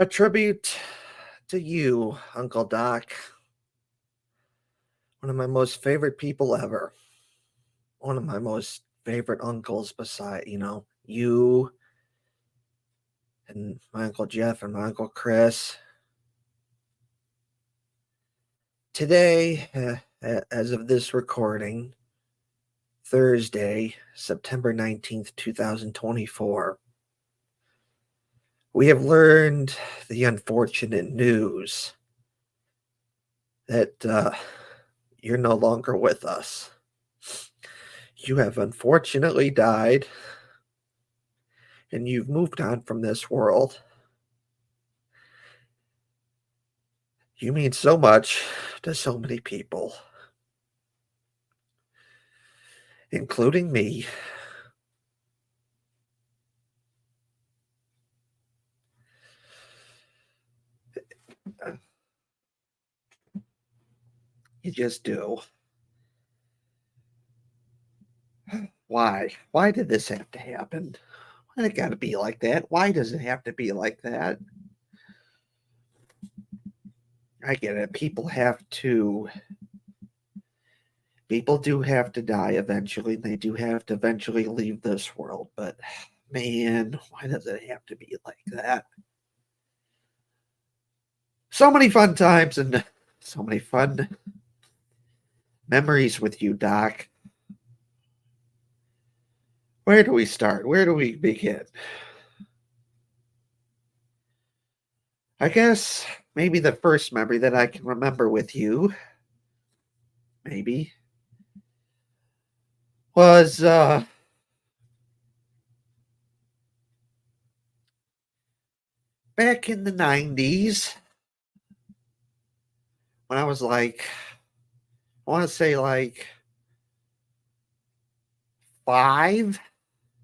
A tribute to you, Uncle Doc. One of my most favorite people ever. One of my most favorite uncles beside, you and my Uncle Jeff and my Uncle Chris. Today, as of this recording, Thursday, September 19th, 2024, we have learned the unfortunate news that you're no longer with us. You have unfortunately died, and you've moved on from this world. You mean so much to so many people, including me. You just do. Why? Why did this have to happen? Why it gotta be like that? Why does it have to be like that? I get it. People do have to die eventually. They do have to eventually leave this world, but man, why does it have to be like that? So many fun times and so many fun memories with you, Doc. Where do we start? Where do we begin? I guess maybe the first memory that I can remember with you, maybe, was back in the 90s when I was like, I want to say like 5,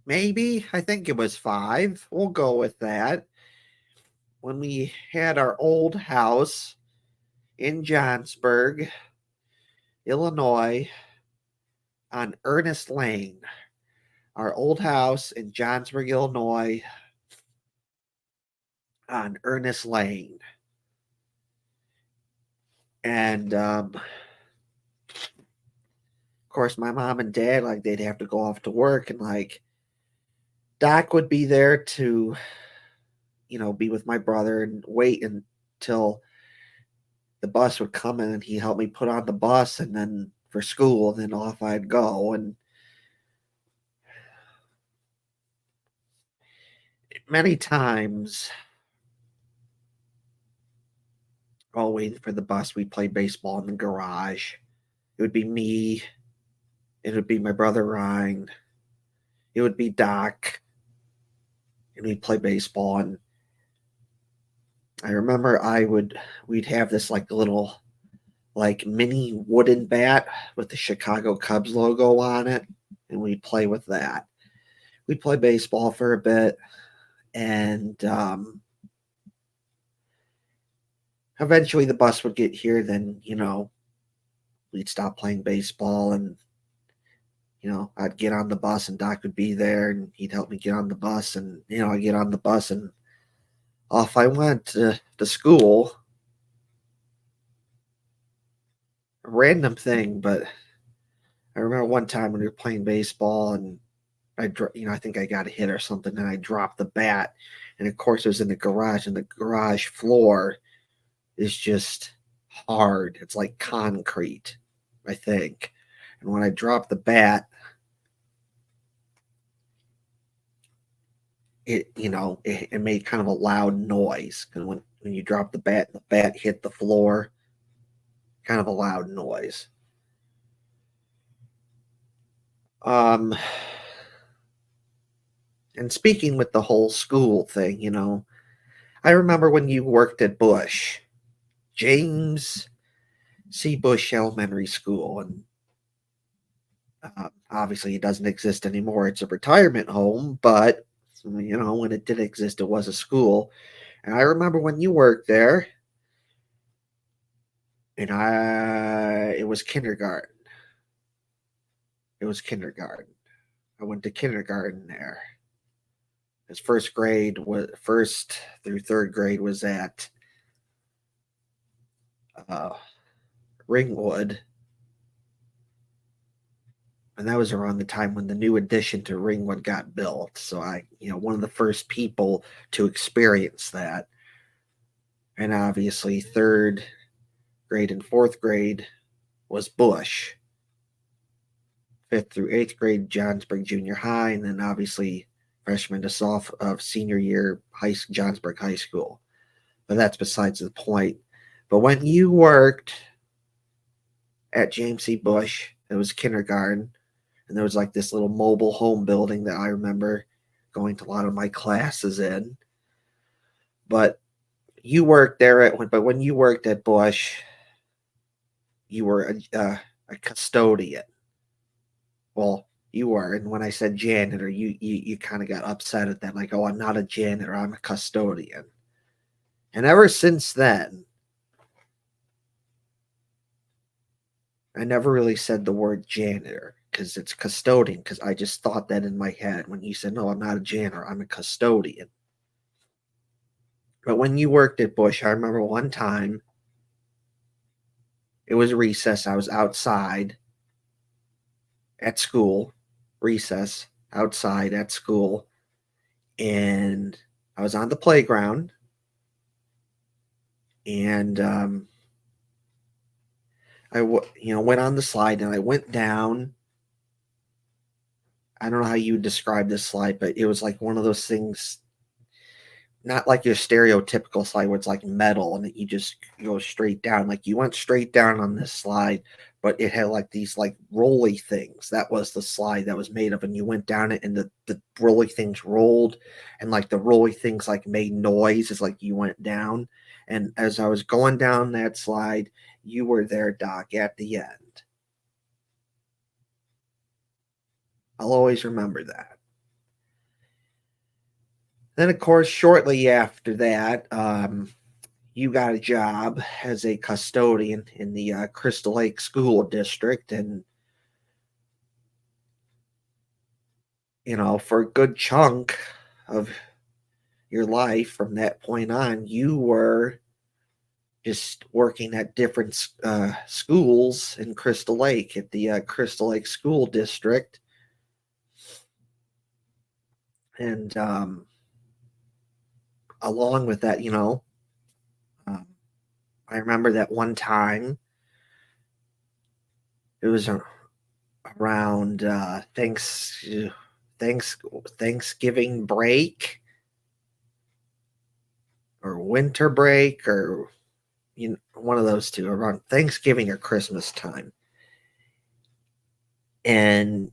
maybe. I think it was 5. We'll go with that. When we had our old house in Johnsburg, Illinois, on Ernest Lane. Our old house in Johnsburg, Illinois, on Ernest Lane. And of course, my mom and dad, like, they'd have to go off to work, and like, Doc would be there to, be with my brother and wait until the bus would come in and he helped me put on the bus and then for school, and then off I'd go. And many times, while waiting for the bus, we'd play baseball in the garage. It would be me, it would be my brother Ryan, it would be Doc, and we'd play baseball. And I remember we'd have this like little like mini wooden bat with the Chicago Cubs logo on it, and we'd play with that. We'd play baseball for a bit, and eventually the bus would get here. Then we'd stop playing baseball, and I'd get on the bus, and Doc would be there, and he'd help me get on the bus, and I get on the bus, and off I went to school. A random thing, but I remember one time when we were playing baseball, and I think I got a hit or something, and I dropped the bat, and of course it was in the garage, and the garage floor is just hard. It's like concrete, I think. And when I dropped the bat, it made kind of a loud noise. And when you drop the bat hit the floor, kind of a loud noise. Um, and speaking with the whole school thing, I remember when you worked at Bush, James C. Bush Elementary School, and obviously it doesn't exist anymore. It's a retirement home, but when it did exist, it was a school. And I remember when you worked there, and it was kindergarten. It was kindergarten. I went to kindergarten there. His first through third grade was at uh, Ringwood, and that was around the time when the new addition to Ringwood got built. So one of the first people to experience that. And obviously, third grade and fourth grade was Bush. Fifth through eighth grade, Johnsburg Junior High, and then obviously freshman to senior year, Johnsburg High School. But that's besides the point. But when you worked at James C. Bush, it was kindergarten, and there was like this little mobile home building that I remember going to a lot of my classes in. But you worked there but when you worked at Bush, you were a custodian. Well, you were, and when I said janitor, you kind of got upset at that, like, oh, I'm not a janitor, I'm a custodian. And ever since then, I never really said the word janitor because it's custodian, because I just thought that in my head when you said, no, I'm not a janitor, I'm a custodian. But when you worked at Bush, I remember one time it was recess. I was outside at school, recess, outside at school, and I was on the playground, and I went on the slide, and I went down. I don't know how you would describe this slide, but it was like one of those things, not like your stereotypical slide where it's like metal and you just go straight down. Like you went straight down on this slide, but it had like these like rolly things. That was the slide that was made of, and you went down it, and the rolly things rolled, and like the rolly things like made noise as like you went down. And as I was going down that slide, you were there, Doc, at the end. I'll always remember that. Then, of course, shortly after that, you got a job as a custodian in the Crystal Lake School District. And, for a good chunk of your life from that point on, you were just working at different schools in Crystal Lake at the Crystal Lake School District. And along with that, I remember that one time it was around Thanksgiving break or winter break, or one of those two, around Thanksgiving or Christmas time. And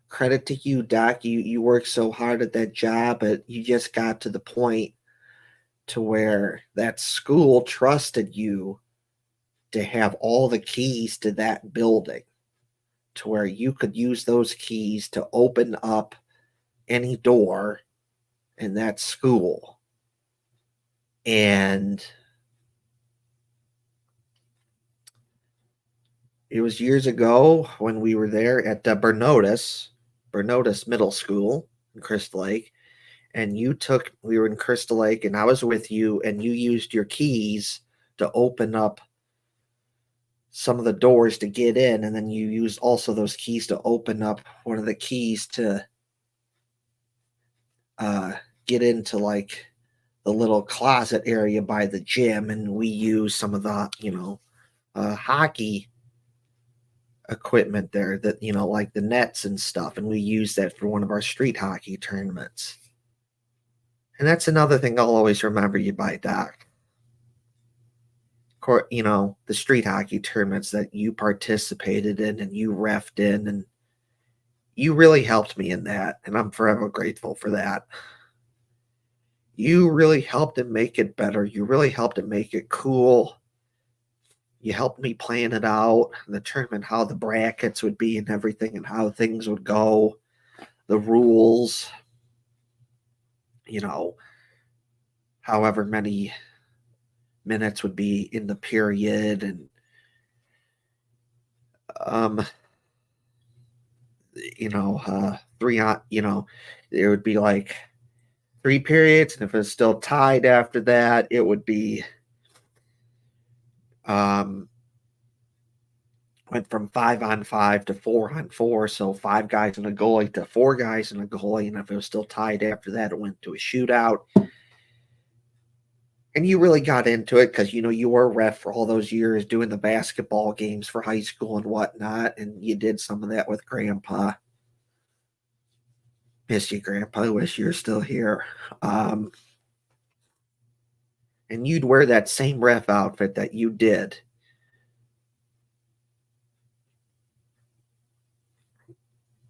credit to you, Doc, you worked so hard at that job, but you just got to the point to where that school trusted you to have all the keys to that building, to where you could use those keys to open up any door in that school. And it was years ago when we were there at the Bernodus Middle School in Crystal Lake. And we were in Crystal Lake, and I was with you, and you used your keys to open up some of the doors to get in, and then you used also those keys to open up one of the keys to get into like the little closet area by the gym, and we used some of the hockey equipment there, that like the nets and stuff, and we used that for one of our street hockey tournaments. And that's another thing I'll always remember you by, Doc. The street hockey tournaments that you participated in and you refed in, and you really helped me in that, and I'm forever grateful for that. You really helped it make it better. You really helped it make it cool. You helped me plan it out, the tournament, how the brackets would be and everything, and how things would go, the rules, however many minutes would be in the period. And three on, it would be like three periods, and if it was still tied after that, it would be um went from 5-on-5 to 4-on-4. So 5 guys and a goalie to 4 guys and a goalie. And if it was still tied after that, it went to a shootout. And you really got into it because, you were a ref for all those years doing the basketball games for high school and whatnot. And you did some of that with Grandpa. Miss you, Grandpa. I wish you were still here. And you'd wear that same ref outfit that you did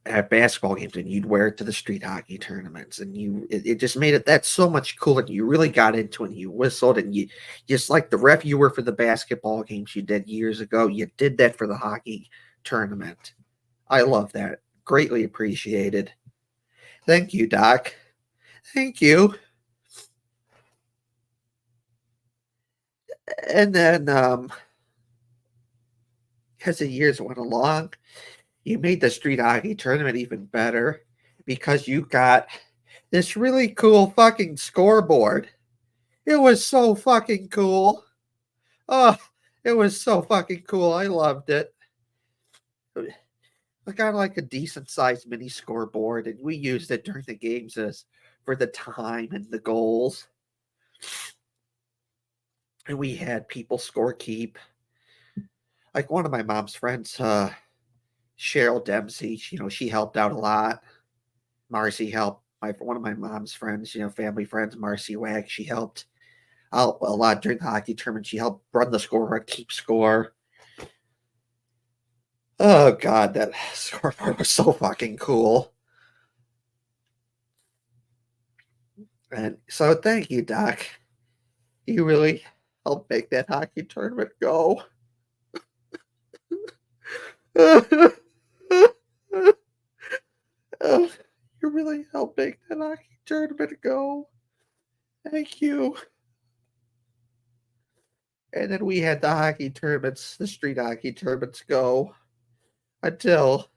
at basketball games, and you'd wear it to the street hockey tournaments, and it just made it that so much cooler. You really got into it, and you whistled, and you just like the ref you were for the basketball games you did years ago, you did that for the hockey tournament. I love that. Greatly appreciated. Thank you, Doc. Thank you. And then as the years went along, you made the street hockey tournament even better because you got this really cool fucking scoreboard. It was so fucking cool. Oh, it was so fucking cool. I loved it. I got like a decent sized mini scoreboard, and we used it during the games as for the time and the goals. And we had people score keep. Like one of my mom's friends, Cheryl Dempsey, she helped out a lot. Marcy helped. One of my mom's friends, family friends, Marcy Wag, she helped out a lot during the hockey tournament. She helped run the scoreboard, keep score. Oh God, that scoreboard was so fucking cool. And so thank you, Doc. You really helped make that hockey tournament go. You really helped make that hockey tournament go. Thank you. And then we had the hockey tournaments, the street hockey tournaments go until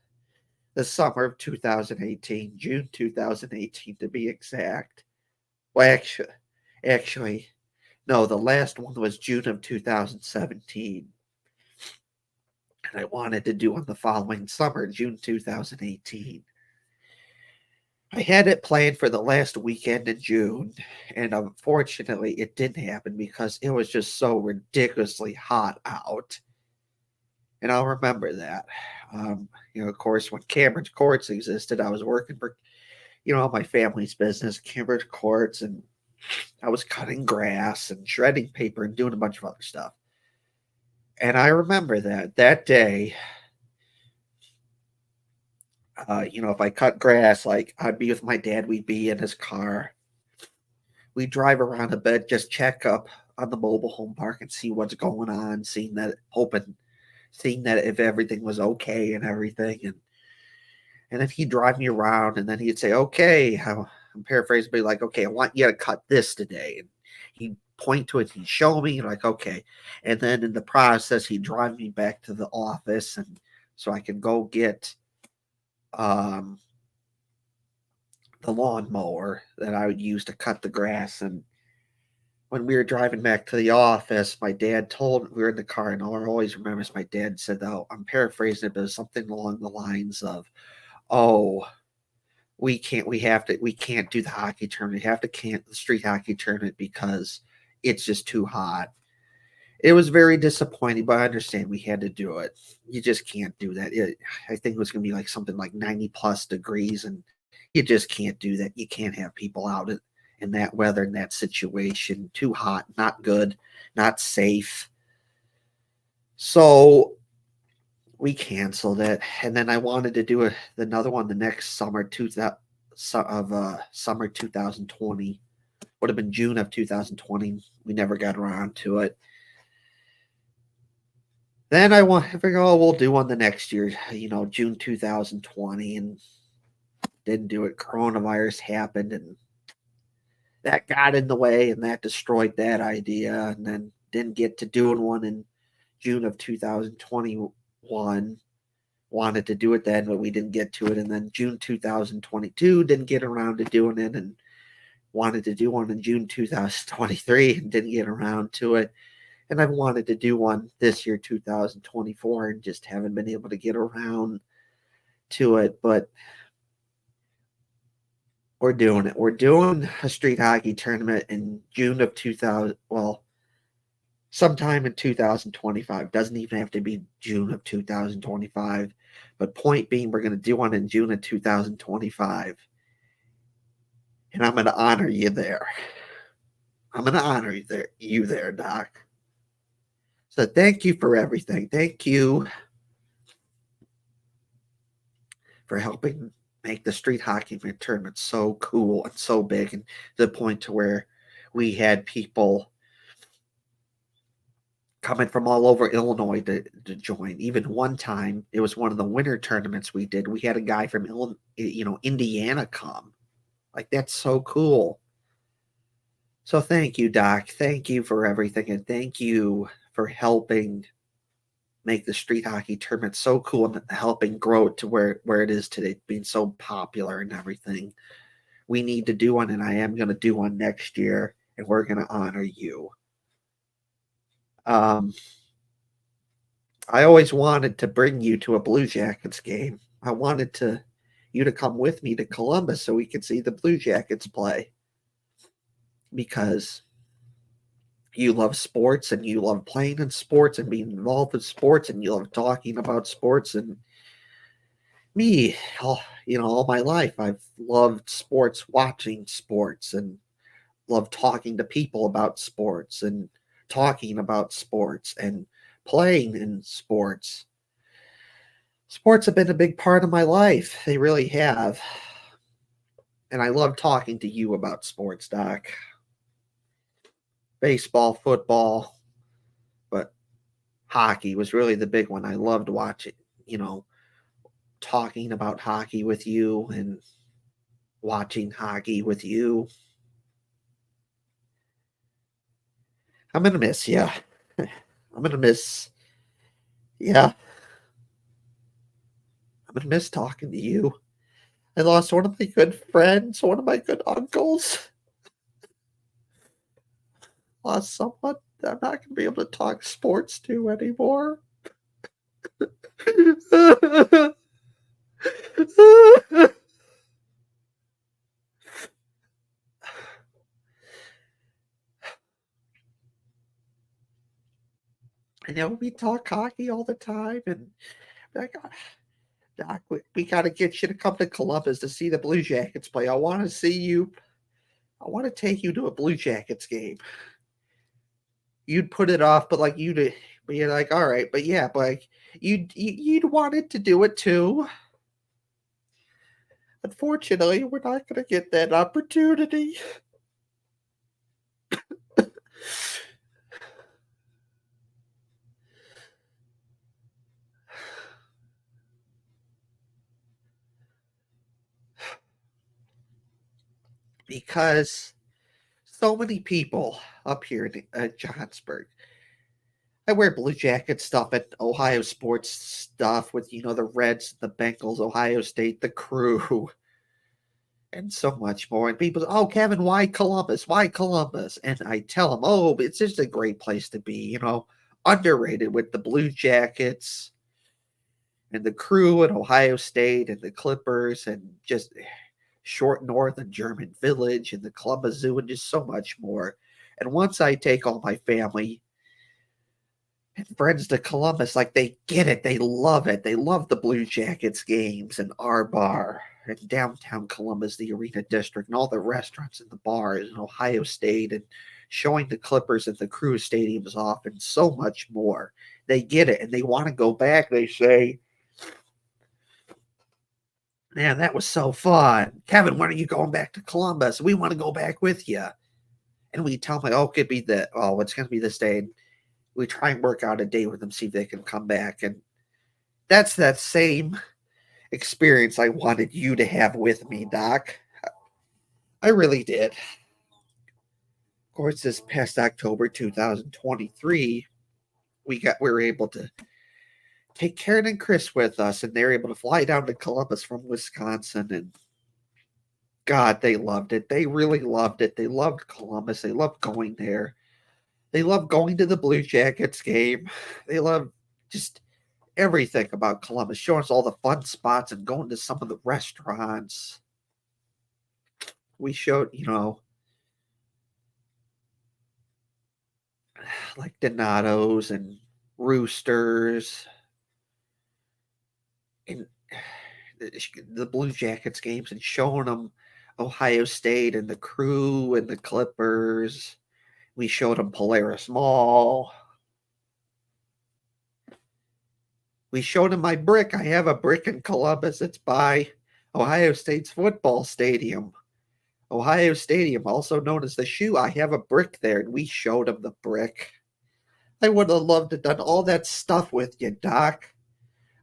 the summer of 2018, June 2018 to be exact. Well, actually, no, the last one was June of 2017. And I wanted to do on the following summer, June 2018. I had it planned for the last weekend in June, and unfortunately, it didn't happen because it was just so ridiculously hot out. And I'll remember that. Of course, when Cameron's Courts existed, I was working for, my family's business, Cameron's Courts, and I was cutting grass and shredding paper and doing a bunch of other stuff. And I remember that day, if I cut grass, like I'd be with my dad, we'd be in his car. We'd drive around a bit, just check up on the mobile home park and see what's going on, seeing that if everything was okay and everything. And then he'd drive me around, and then he'd say, okay, I'm paraphrasing, but like, okay, I want you to cut this today. And he'd point to it, he'd show me, like, okay. And then in the process, he'd drive me back to the office, and so I can go get the lawnmower that I would use to cut the grass. And when we were driving back to the office, my dad we were in the car, and all I always remember is my dad said, oh, I'm paraphrasing it, but it was something along the lines of, oh, we can't do the hockey tournament. We have to cancel the street hockey tournament because it's just too hot. It was very disappointing, but I understand we had to do it. You just can't do that. I think it was going to be like something like 90 plus degrees, and you just can't do that. You can't have people out in that weather, in that situation. Too hot, not good, not safe. So we canceled it, and then I wanted to do another one the next summer, summer 2020. Would have been June of 2020. We never got around to it. Then I figure, oh, we'll do one the next year, June 2020, and didn't do it. Coronavirus happened, and that got in the way, and that destroyed that idea. And then didn't get to doing one in June of 2021. wanted to do it then, but we didn't get to it. And then June 2022, didn't get around to doing it, and wanted to do one in June 2023 and didn't get around to it. And I've wanted to do one this year, 2024, and just haven't been able to get around to it. But we're doing it. We're doing a street hockey tournament in June of 2000. Well, sometime in 2025. Doesn't even have to be June of 2025. But point being, we're going to do one in June of 2025. And I'm going to honor you there. I'm going to honor you there, Doc. So thank you for everything. Thank you for helping make the street hockey tournament so cool and so big, and to the point to where we had people coming from all over Illinois to join. Even one time, it was one of the winter tournaments we did. We had a guy from Indiana come. Like, that's so cool. So thank you, Doc. Thank you for everything, and thank you for helping make the street hockey tournament so cool and helping grow it to where it is today, being so popular and everything. We need to do one, and I am going to do one next year, and we're going to honor you. I always wanted to bring you to a Blue Jackets game. I wanted you to come with me to Columbus so we could see the Blue Jackets play, because you love sports and you love playing in sports and being involved with sports and you love talking about sports. And me, all my life, I've loved sports, watching sports, and love talking to people about sports and talking about sports and playing in sports. Sports have been a big part of my life. They really have. And I love talking to you about sports, Doc. Baseball, football, but hockey was really the big one. I loved watching, talking about hockey with you and watching hockey with you. I'm going to miss you. I'm going to miss, yeah, I'm going to miss talking to you. I lost one of my good friends, one of my good uncles. Lost someone that I'm not going to be able to talk sports to anymore. I know we talk hockey all the time, and like, Doc, we got to get you to come to Columbus to see the Blue Jackets play. I want to see you. I want to take you to a Blue Jackets game. You'd put it off, but but you're like, all right, but yeah, but like you'd wanted to do it too. Unfortunately, we're not going to get that opportunity. Because so many people up here in Johnsburg. I wear Blue Jacket stuff at Ohio sports stuff with, the Reds, the Bengals, Ohio State, the Crew, and so much more. And people, oh, Kevin, why Columbus? Why Columbus? And I tell them, oh, it's just a great place to be, underrated with the Blue Jackets and the Crew at Ohio State and the Clippers and just Short North and German Village and the Columbus Zoo and just so much more. And once I take all my family and friends to Columbus, like, they get it. They love it. They love the Blue Jackets games and our bar and downtown Columbus, the Arena District, and all the restaurants and the bars in Ohio State, and showing the Clippers and the Crew stadiums off and so much more. They get it and they want to go back. They say, man, that was so fun. Kevin, when are you going back to Columbus? We want to go back with you. And we tell them, oh, it's going to be this day. And we try and work out a day with them, see if they can come back. And that's that same experience I wanted you to have with me, Doc. I really did. Of course, this past October 2023, we were able to take Karen and Chris with us, and they're able to fly down to Columbus from Wisconsin, and God, they loved it. They really loved it. They loved Columbus. They loved going there. They loved going to the Blue Jackets game. They loved just everything about Columbus, showing us all the fun spots and going to some of the restaurants. We showed, like Donato's and Roosters and the Blue Jackets games, and showing them Ohio State and the Crew and the Clippers. We showed them Polaris Mall. We showed them my brick. I have a brick in Columbus. It's by Ohio State's football stadium. Ohio Stadium, also known as the Shoe. I have a brick there, and we showed them the brick. I would have loved to have done all that stuff with you, Doc.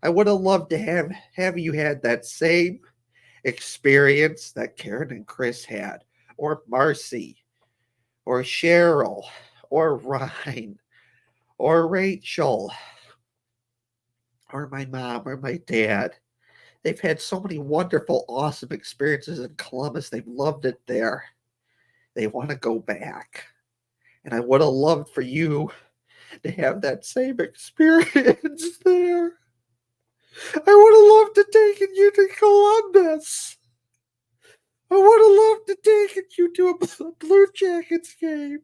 I would have loved to have you had that same experience that Karen and Chris had, or Marcy, or Cheryl, or Ryan, or Rachel, or my mom, or my dad. They've had so many wonderful, awesome experiences in Columbus. They've loved it there. They want to go back. And I would have loved for you to have that same experience there. I would have loved to taken you to Columbus. I would have loved to taken you to a Blue Jackets game.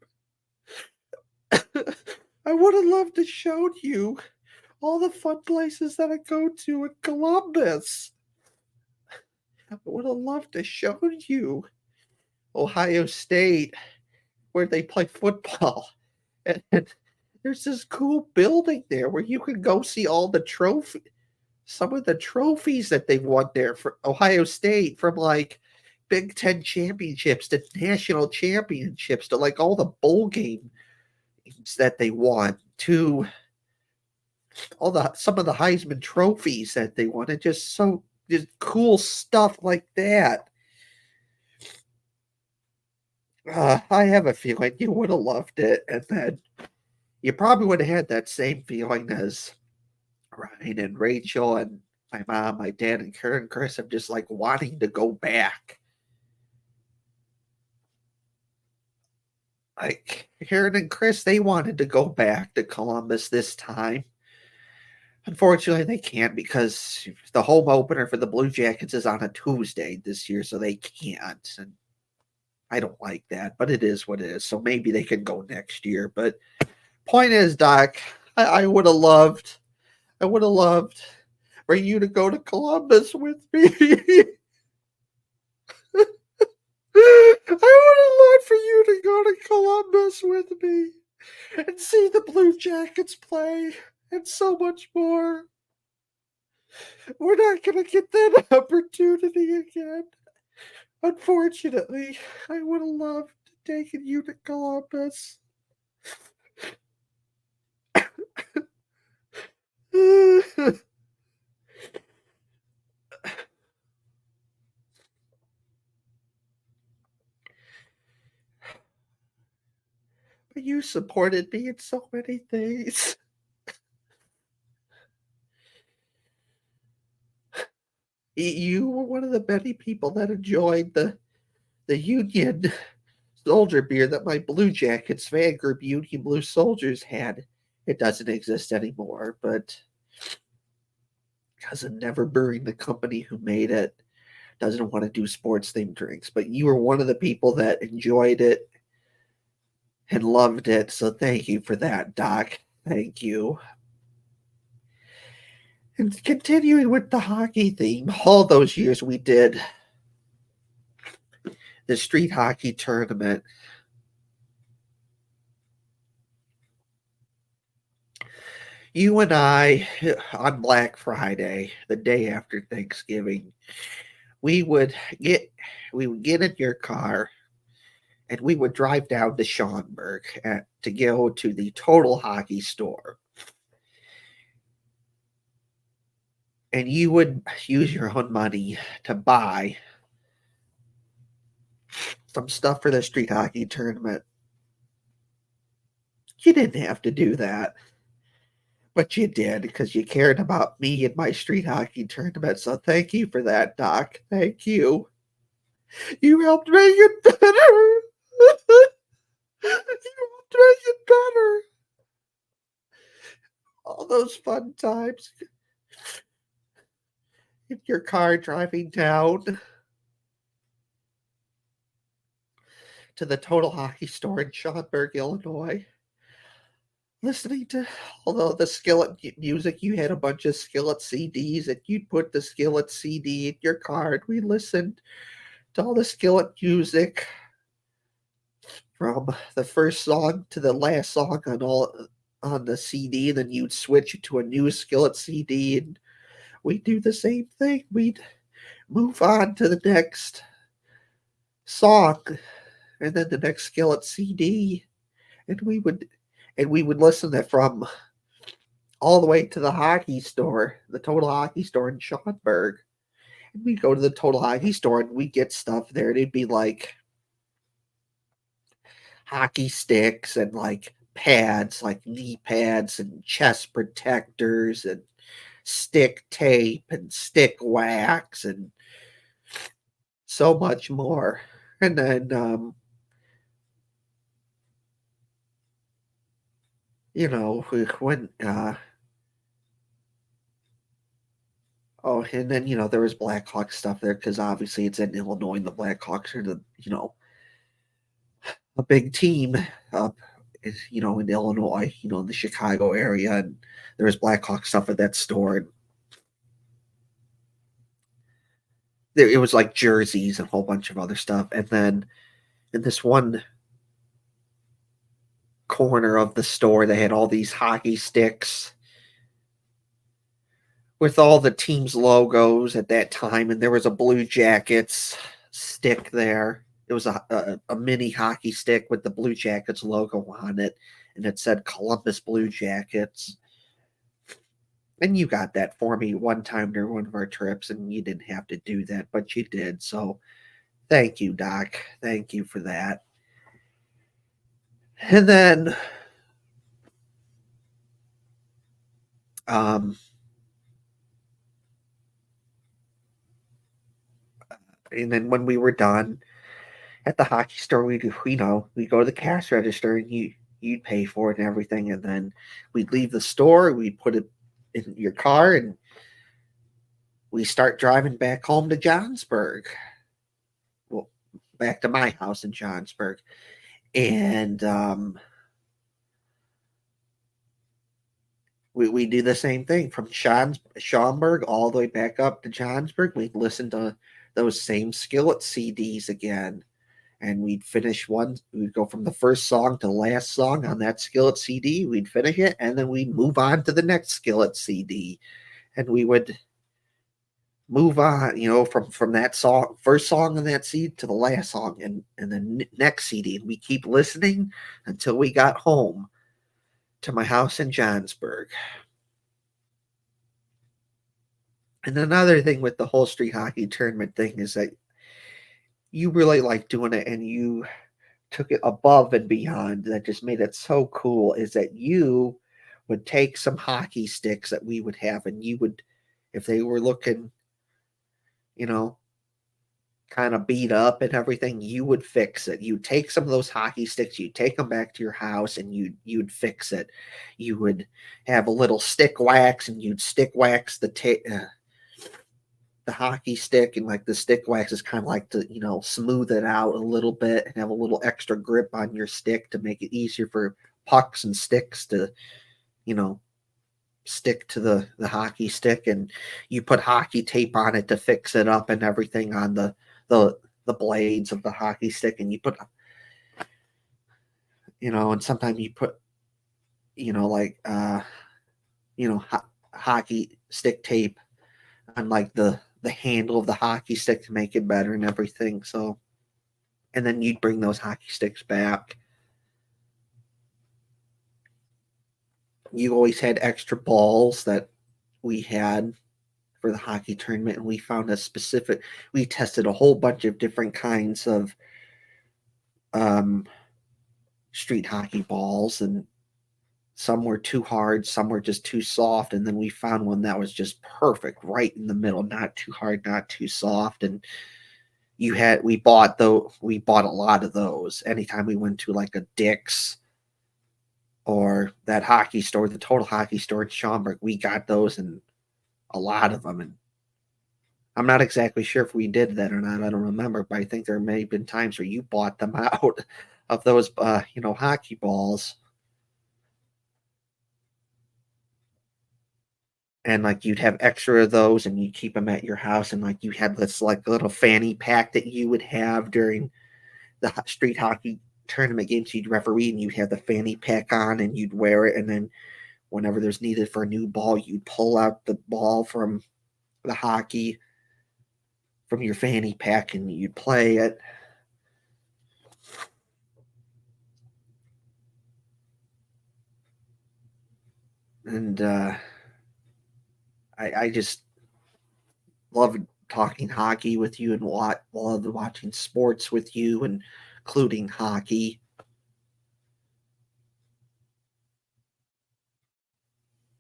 I would have loved to showed you all the fun places that I go to in Columbus. I would have loved to showed you Ohio State, where they play football. And there's this cool building there where you can go see all the some of the trophies that they won there for Ohio State, from like Big Ten championships to national championships to like all the bowl games that they won to some of the Heisman trophies that they won. It just cool stuff like that. I have a feeling you would have loved it, and then you probably would have had that same feeling as Ryan and Rachel and my mom, my dad, and Karen and Chris of just like wanting to go back. Like Karen and Chris, they wanted to go back to Columbus this time. Unfortunately, they can't because the home opener for the Blue Jackets is on a Tuesday this year, so they can't. And I don't like that, but it is what it is. So maybe they can go next year. But point is, Doc, I would have loved for you to go to Columbus with me. I would have loved for you to go to Columbus with me and see the Blue Jackets play and so much more. We're not going to get that opportunity again. Unfortunately, I would have loved to take you to Columbus. But you supported me in so many things. You were one of the many people that enjoyed the Union Soldier beer that my Blue Jackets fan group, Union Blue Soldiers, had. It doesn't exist anymore, but because of Never Brewing, the company who made it, doesn't want to do sports themed drinks. But you were one of the people that enjoyed it and loved it. So thank you for that, Doc. Thank you. And continuing with the hockey theme, all those years we did the street hockey tournament. You and I, on Black Friday, the day after Thanksgiving, we would get in your car and we would drive down to Schaumburg to go to the Total Hockey store. And you would use your own money to buy some stuff for the street hockey tournament. You didn't have to do that. But you did because you cared about me and my street hockey tournament. So thank you for that, Doc. Thank you. You helped make it better. You helped make it better. All those fun times in your car driving down to the Total Hockey Store in Schaumburg, Illinois. Listening to although the Skillet music, you had a bunch of Skillet CDs, and you'd put the Skillet CD in your car, and we listened to all the Skillet music from the first song to the last song on the CD, and then you'd switch it to a new Skillet CD, and we'd do the same thing. We'd move on to the next song, and then the next Skillet CD, and we would listen to from all the way to the hockey store, the Total Hockey Store in Schaumburg. And we'd go to the Total Hockey Store and we'd get stuff there. And it'd be like hockey sticks and like pads, like knee pads and chest protectors and stick tape and stick wax and so much more. And then, when oh, and then there was Blackhawks stuff there because obviously it's in Illinois, and the Blackhawks are a big team up, in Illinois, in the Chicago area, and there was Blackhawks stuff at that store, and it was like jerseys and a whole bunch of other stuff, and then in this one corner of the store, they had all these hockey sticks with all the team's logos at that time, and there was a Blue Jackets stick there. It was a mini hockey stick with the Blue Jackets logo on it, and it said Columbus Blue Jackets. And you got that for me one time during one of our trips, and you didn't have to do that, but you did. So thank you, Doc. Thank you for that. And then, um, when we were done at the hockey store, we go to the cash register, and you'd pay for it and everything, and then we'd leave the store, we'd put it in your car, and we start driving back home to Johnsburg. Well, back to my house in Johnsburg, and we do the same thing from Schaumburg all the way back up to Johnsburg. We'd listen to those same Skillet CDs again, and we'd finish one. We'd go from the first song to the last song on that Skillet CD. We'd finish it, and then we'd move on to the next Skillet CD, and we would move on, from that song, first song on that CD to the last song, and the next CD. And we keep listening until we got home to my house in Johnsburg. And another thing with the whole street hockey tournament thing is that you really like doing it, and you took it above and beyond. That just made it so cool. Is that you would take some hockey sticks that we would have, and you would, if they were looking, kind of beat up and everything, you would fix it. You'd take some of those hockey sticks, you'd take them back to your house, and you'd fix it. You would have a little stick wax, and you'd stick wax the hockey stick, and like the stick wax is kind of like to smooth it out a little bit and have a little extra grip on your stick to make it easier for pucks and sticks to stick to the hockey stick, and you put hockey tape on it to fix it up and everything on the blades of the hockey stick, and you put and sometimes you put like hockey stick tape on like the handle of the hockey stick to make it better and everything. So, and then you'd bring those hockey sticks back. You always had extra balls that we had for the hockey tournament, and we found we tested a whole bunch of different kinds of street hockey balls, and Some were too hard, some were just too soft, and then we found one that was just perfect, right in the middle, not too hard, not too soft. And we bought a lot of those. Anytime we went to like a Dick's or that hockey store, the Total Hockey Store in Schaumburg, we got those and a lot of them. And I'm not exactly sure if we did that or not. I don't remember, but I think there may have been times where you bought them out of those, hockey balls. And like you'd have extra of those and you keep them at your house. And like you had this like little fanny pack that you would have during the street hockey tournament games you'd referee, and you'd have the fanny pack on and you'd wear it. And then whenever there's needed for a new ball, you'd pull out the ball from the hockey from your fanny pack and you'd play it. And I just love talking hockey with you and love watching sports with you, and including hockey.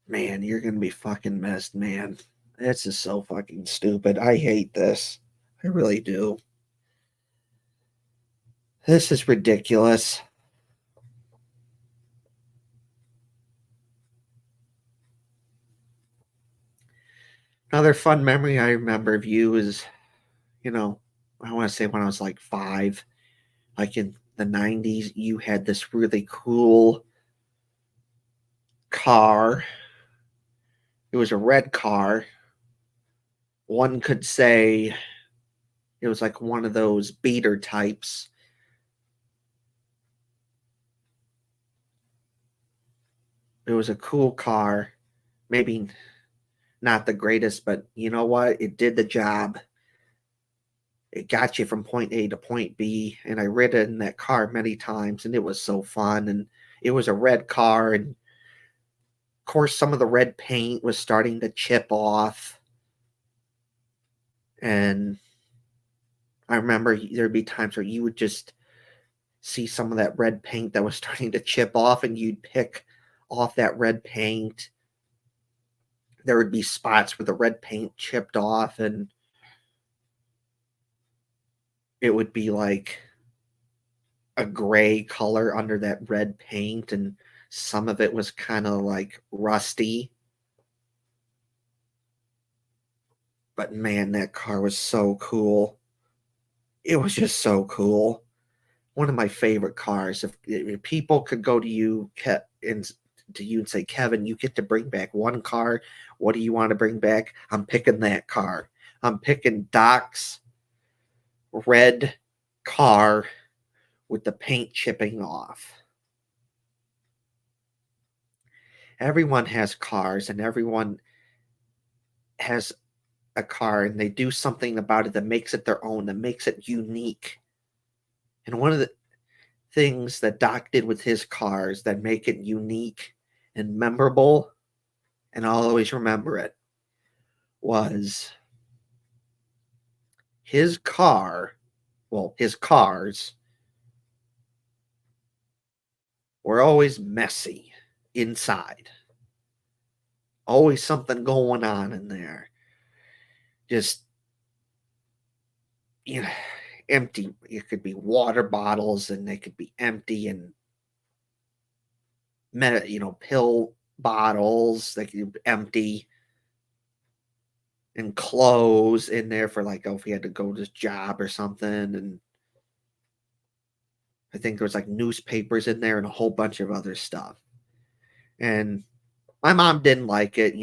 Man, you're gonna be fucking missed, man. This is so fucking stupid. I hate this. I really do. This is ridiculous. Another fun memory I remember of you is, you know, I want to say when I was like 5, like in the 90s, you had this really cool car. It was a red car. One could say it was like one of those beater types. It was a cool car. Maybe not the greatest, but you know what? It did the job. It got you from point A to point B, and I rid it in that car many times, and it was so fun. And it was a red car, and of course, some of the red paint was starting to chip off. And I remember there'd be times where you would just see some of that red paint that was starting to chip off, and you'd pick off that red paint. There would be spots where the red paint chipped off, and it would be like a gray color under that red paint, and some of it was kind of like rusty. But man, that car was so cool. It was just so cool. One of my favorite cars. If people could go to you and say, Kevin, you get to bring back one car. What do you want to bring back? I'm picking that car. I'm picking Doc's red car with the paint chipping off. Everyone has cars, and everyone has a car, and they do something about it that makes it their own, that makes it unique. And one of the things that Doc did with his cars that make it unique and memorable, and I'll always remember it, was his car, well, his cars were always messy inside. Always something going on in there. Just, you know, empty. It could be water bottles and they could be empty, and pill bottles that could be empty, and clothes in there for like, oh, if he had to go to his job or something. And I think there was like newspapers in there and a whole bunch of other stuff. And my mom didn't like it,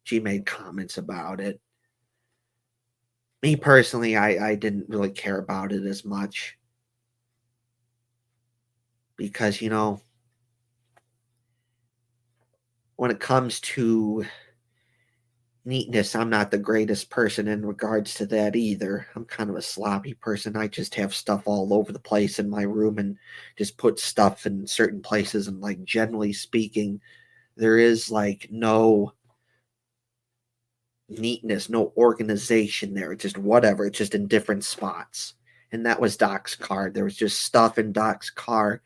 she made comments about it. Me personally, I didn't really care about it as much because, when it comes to neatness, I'm not the greatest person in regards to that either. I'm kind of a sloppy person. I just have stuff all over the place in my room and just put stuff in certain places. And, like, generally speaking, there is, like, no neatness, no organization there. It's just whatever. It's just in different spots. And that was Doc's car. There was just stuff in Doc's car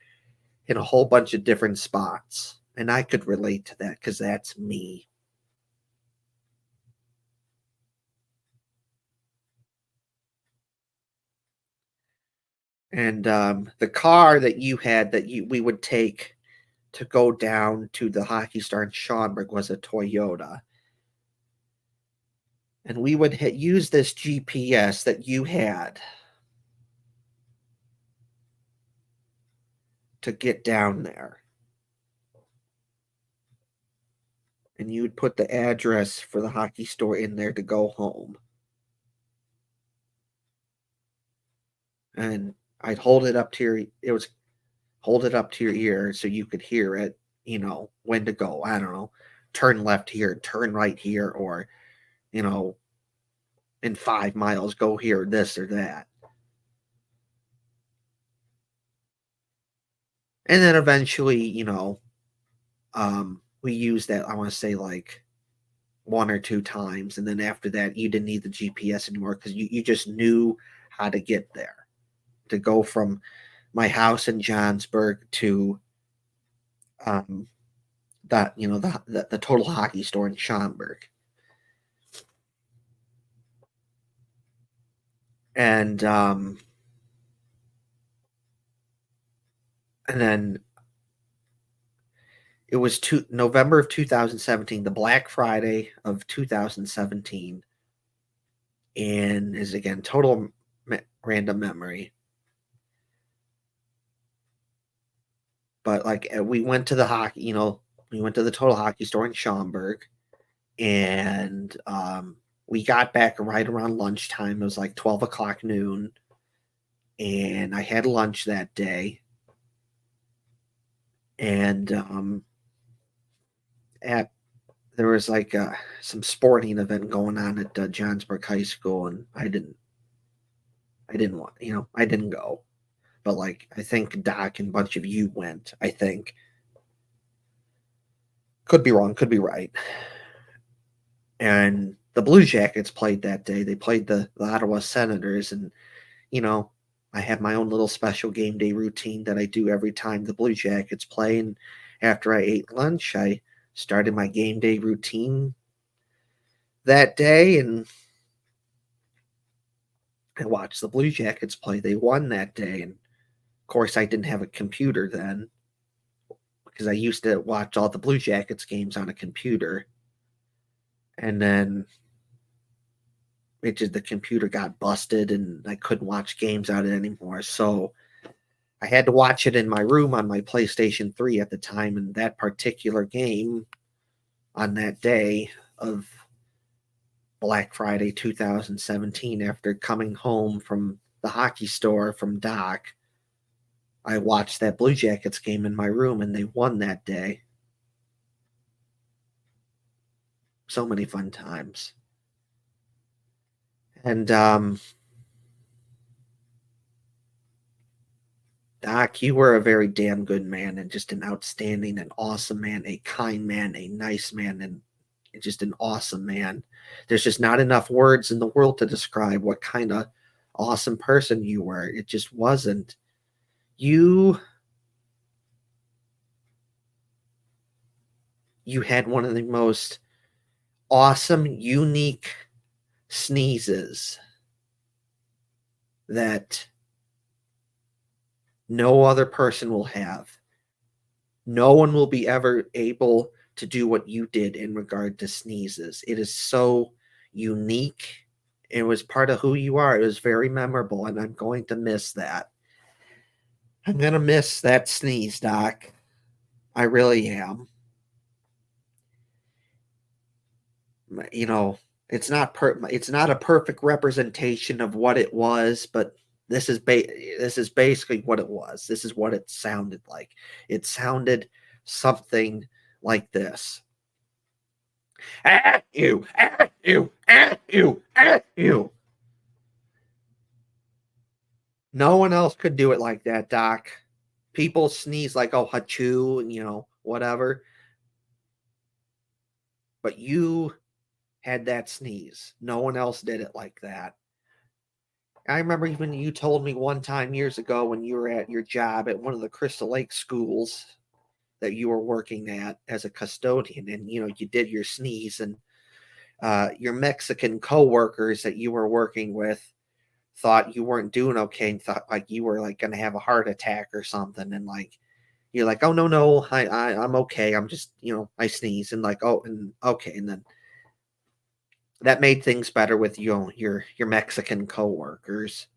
in a whole bunch of different spots. And I could relate to that because that's me. And the car that you had that we would take to go down to the hockey star in Schaumburg was a Toyota. And we would use this GPS that you had to get down there. And you would put the address for the hockey store in there to go home. And I'd hold it up to hold it up to your ear so you could hear it, when to go. I don't know, turn left here, turn right here, or, you know, in 5 miles, go here, this or that. And then eventually, we used that, I want to say like one or two times. And then after that, you didn't need the GPS anymore because you just knew how to get there to go from my house in Johnsburg to um, the total hockey store in Schaumburg. And then it was November of 2017, the Black Friday of 2017, and is again total random memory. But like we went to the hockey, we went to the total hockey store in Schaumburg, and we got back right around lunchtime. It was like 12 o'clock noon, and I had lunch that day, and at there was like some sporting event going on at Johnsburg High School, and I didn't want, I didn't go, but like I think Doc and a bunch of you went. I think could be wrong, could be right. And the Blue Jackets played that day. They played the Ottawa Senators, and you know I have my own little special game day routine that I do every time the Blue Jackets play. And after I ate lunch, I started my game day routine that day, and I watched the Blue Jackets play. They won that day, and of course, I didn't have a computer then because I used to watch all the Blue Jackets games on a computer, and then the computer got busted, and I couldn't watch games on it anymore. So I had to watch it in my room on my PlayStation 3 at the time, and that particular game on that day of Black Friday 2017, after coming home from the hockey store from Doc, I watched that Blue Jackets game in my room, and they won that day. So many fun times. And Doc, you were a very damn good man, and just an outstanding and awesome man, a kind man, a nice man, and just an awesome man. There's just not enough words in the world to describe what kind of awesome person you were. It just wasn't. You you had one of the most awesome, unique sneezes that no other person will have. No one will be ever able to do what you did in regard to sneezes. It is so unique. It was part of who you are. It was very memorable, and I'm going to miss that. I'm going to miss that sneeze, Doc. I really am. You know, it's not a perfect representation of what it was, but this is basically what it was. This is what it sounded like. It sounded something like this. Ah, you, ah, you, ah, you, ah, you. No one else could do it like that, Doc. People sneeze like, oh, hachoo, and whatever. But you had that sneeze. No one else did it like that. I remember even you told me one time years ago when you were at your job at one of the Crystal Lake schools that you were working at as a custodian, and you did your sneeze, and your Mexican coworkers that you were working with thought you weren't doing okay and thought like you were like going to have a heart attack or something, and like you're like, oh, no, I'm okay, I'm just, I sneeze, and like, oh, and okay, and then that made things better with your Mexican coworkers.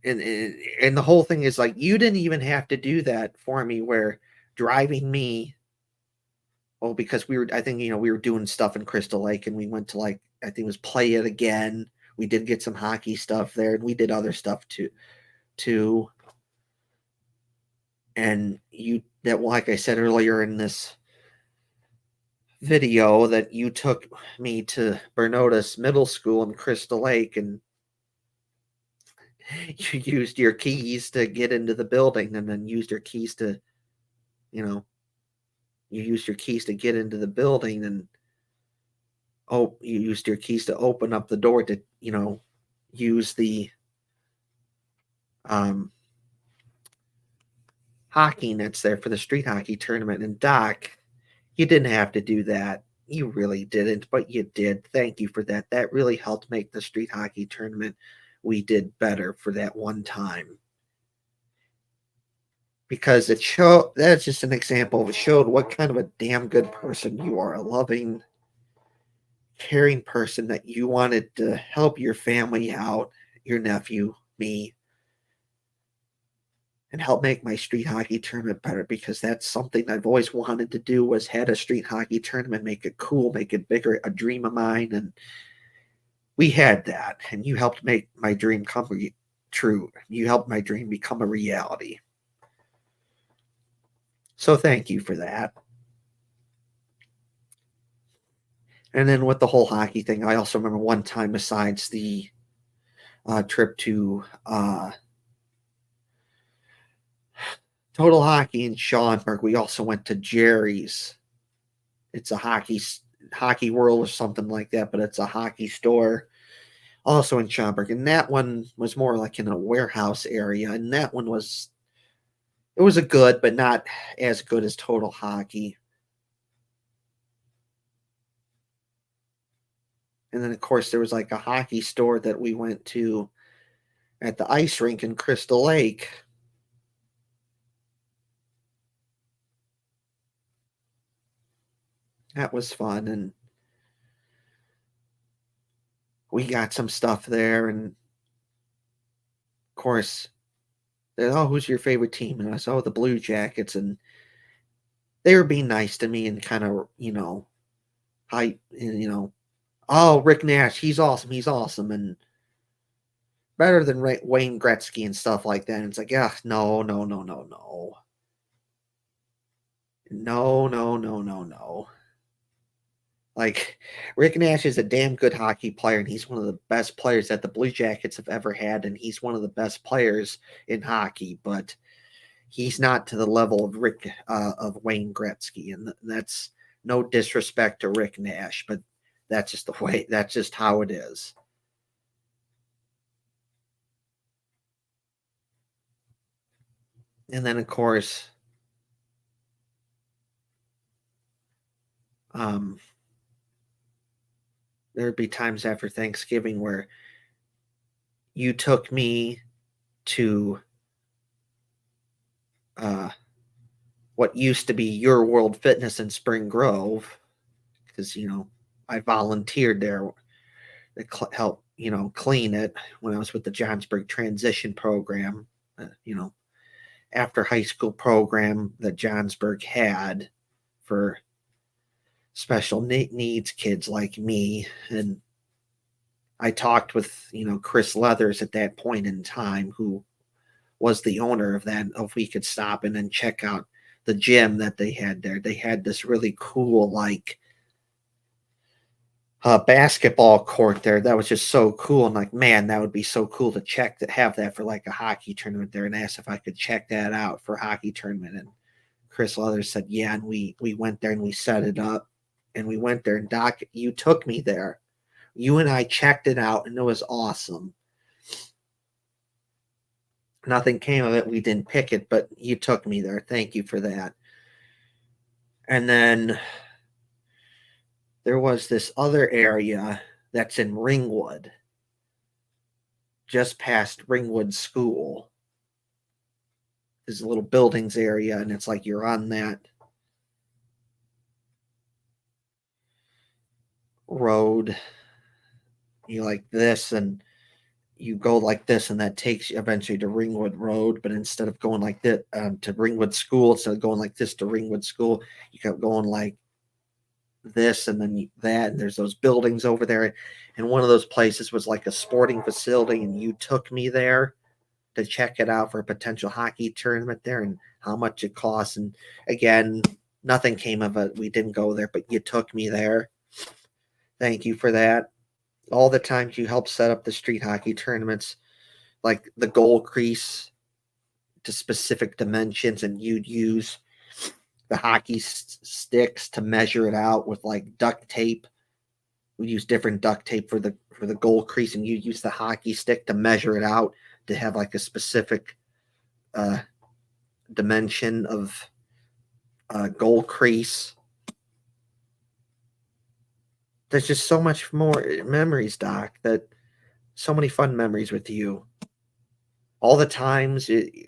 And the whole thing is like you didn't even have to do that for me, where driving me, well, because I think, we were doing stuff in Crystal Lake, and we went to, like, I think it was Play It Again. We did get some hockey stuff there, and we did other stuff too. And like I said earlier in this video, that you took me to Bernodus Middle School in Crystal Lake, and you used your keys to get into the building, and then used your keys to, you know, you used your keys to get into the building, and you used your keys to open up the door to, use the um, hockey nets there for the street hockey tournament. And Doc, you didn't have to do that. You really didn't, but you did. Thank you for that. That really helped make the street hockey tournament we did better for that one time. Because that's just an example. It showed what kind of a damn good person you are. A loving, caring person, that you wanted to help your family out, your nephew, me, and help make my street hockey tournament better, because that's something I've always wanted to do, was had a street hockey tournament, make it cool, make it bigger, a dream of mine. And we had that, and you helped make my dream come true. You helped my dream become a reality. So thank you for that. And then with the whole hockey thing, I also remember one time, besides the trip to Total Hockey in Schaumburg, we also went to Jerry's. It's a hockey world or something like that, but it's a hockey store also in Schaumburg. And that one was more like in a warehouse area. And that one was a good, but not as good as Total Hockey. And then, of course, there was like a hockey store that we went to at the ice rink in Crystal Lake. That was fun. And we got some stuff there. And of course, oh, who's your favorite team? And I said, oh, the Blue Jackets. And they were being nice to me and kind of, hype, oh, Rick Nash, he's awesome. He's awesome. And better than Wayne Gretzky and stuff like that. And it's like, yeah, no, no, no, no, no. No, no, no, no, no. Like, Rick Nash is a damn good hockey player, and he's one of the best players that the Blue Jackets have ever had, and he's one of the best players in hockey, but he's not to the level of Wayne Gretzky, and that's no disrespect to Rick Nash, but that's just that's just how it is. And then, of course, there'd be times after Thanksgiving where you took me to what used to be Your World Fitness in Spring Grove, because I volunteered there to help clean it when I was with the Johnsburg Transition Program, after high school program that Johnsburg had for special needs kids like me. And I talked with Chris Leathers at that point in time, who was the owner of that, if we could stop in and check out the gym that they had there. They had this really cool, like, basketball court there that was just so cool. And like, man, that would be so cool to have that for like a hockey tournament there, and asked if I could check that out for a hockey tournament. And Chris Leathers said, yeah. And we went there and we set it up, and we went there, and Doc, you took me there. You and I checked it out, and it was awesome. Nothing came of it. We didn't pick it, but you took me there. Thank you for that. And then there was this other area that's in Ringwood, just past Ringwood School. There's a little buildings area, and it's like you're on that road. You like this, and you go like this, and that takes you eventually to Ringwood Road. But instead of going like that to Ringwood School, instead of going like this to Ringwood School, you kept going like this and then that. And there's those buildings over there. And one of those places was like a sporting facility, and you took me there to check it out for a potential hockey tournament there and how much it costs. And again, nothing came of it. We didn't go there, but you took me there. Thank you for that. All the times you helped set up the street hockey tournaments, like the goal crease to specific dimensions, and you'd use the hockey sticks to measure it out with like duct tape. We use different duct tape for the goal crease, and you'd use the hockey stick to measure it out to have like a specific uh, dimension of goal crease. There's just so much more memories, Doc. That so many fun memories with you. All the times you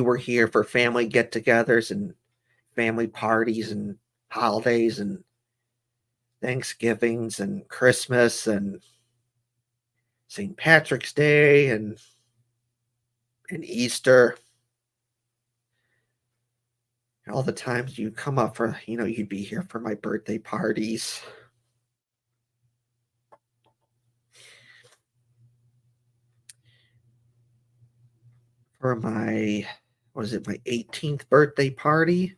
were here for family get-togethers and family parties and holidays and Thanksgivings and Christmas and St. Patrick's Day and Easter. All the times you come up for, you'd be here for my birthday parties. For my, what is it, my 18th birthday party.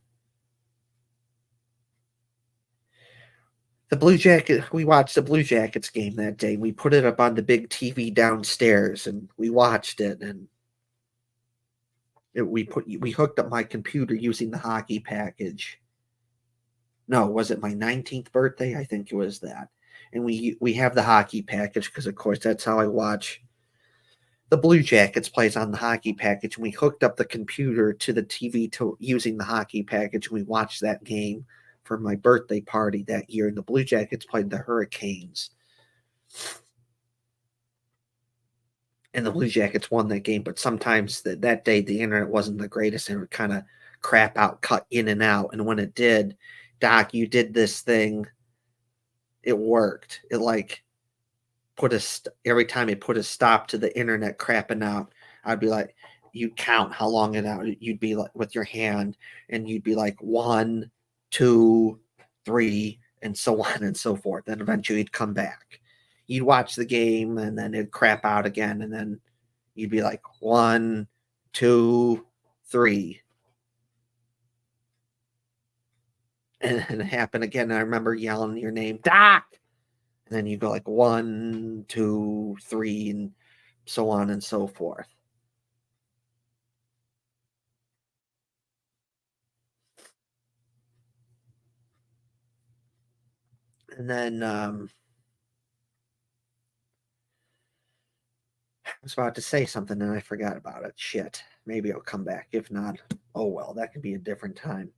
We watched the Blue Jackets game that day. We put it up on the big TV downstairs and we watched it. And we hooked up my computer using the hockey package. No, was it my 19th birthday? I think it was that. And we have the hockey package because of course that's how I watch the Blue Jackets plays on the hockey package. And we hooked up the computer to the TV using the hockey package, and we watched that game for my birthday party that year. And the Blue Jackets played the Hurricanes. And the Blue Jackets won that game, but sometimes that day the internet wasn't the greatest and it would kind of crap out, cut in and out. And when it did, Doc, you did this thing. It worked. It like every time it put a stop to the internet crapping out, I'd be like, you'd count how long it out. You'd be like with your hand, and you'd be like 1, 2, 3, and so on and so forth. Then eventually you'd come back. You'd watch the game, and then it'd crap out again, and then you'd be like 1, 2, 3. And it happened again. I remember yelling your name, Doc. And then you go like 1, 2, 3, and so on and so forth. And then I was about to say something and I forgot about it. Shit. Maybe it'll come back. If not, oh well, that could be a different time.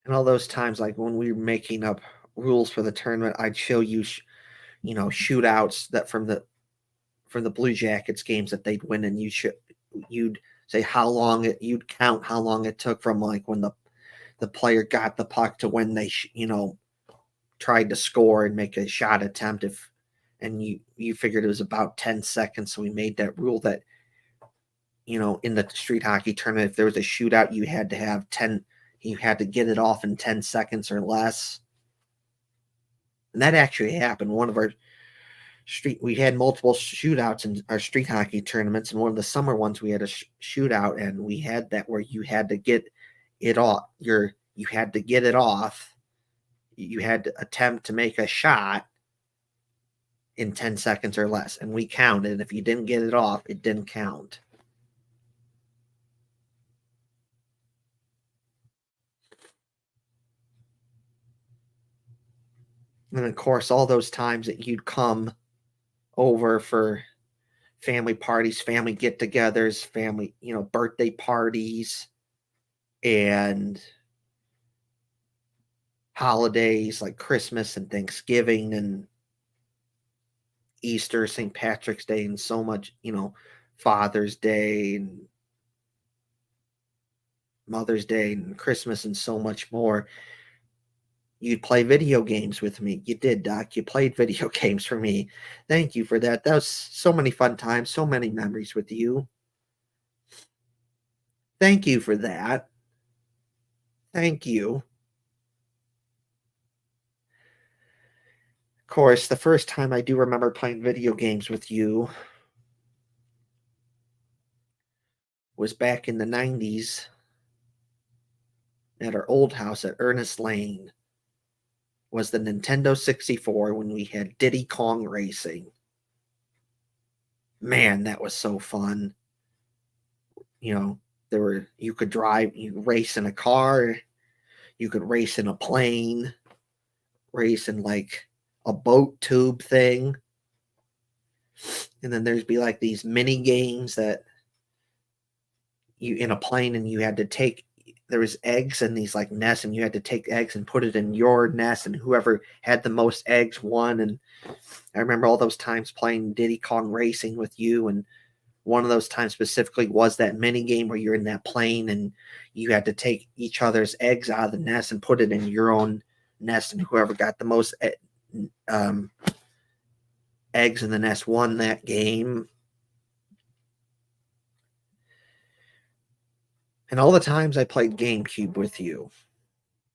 And all those times, like when we were making up rules for the tournament, I'd show you, shootouts that from the Blue Jackets games that they'd win, and you'd say you'd count how long it took from like when the player got the puck to when they tried to score and make a shot attempt. And you figured it was about 10 seconds, so we made that rule that in the street hockey tournament, if there was a shootout, you had to get it off in 10 seconds or less. And that actually happened. We had multiple shootouts in our street hockey tournaments, and one of the summer ones we had a shootout, and we had that where you had to get it off. You had to get it off. You had to attempt to make a shot in 10 seconds or less, and we counted. If you didn't get it off, it didn't count. And of course, all those times that you'd come over for family parties, family get-togethers, family, birthday parties, and holidays like Christmas and Thanksgiving and Easter, St. Patrick's Day, and so much, Father's Day and Mother's Day and Christmas and so much more. You'd play video games with me. You did, Doc. You played video games for me. Thank you for that. That was so many fun times, so many memories with you. Thank you for that. Thank you. Of course, the first time I do remember playing video games with you was back in the 90s at our old house at Ernest Lane. Was the Nintendo 64 when we had Diddy Kong Racing. Man, that was so fun. You could drive, you race in a car, you could race in a plane, race in like a boat tube thing. And then there'd be like these mini games that you in a plane and you had to take there was eggs in these like nests and you had to take eggs and put it in your nest and whoever had the most eggs won. And I remember all those times playing Diddy Kong Racing with you, and one of those times specifically was that mini game where you're in that plane and you had to take each other's eggs out of the nest and put it in your own nest, and whoever got the most eggs in the nest won that game. And all the times I played GameCube with you.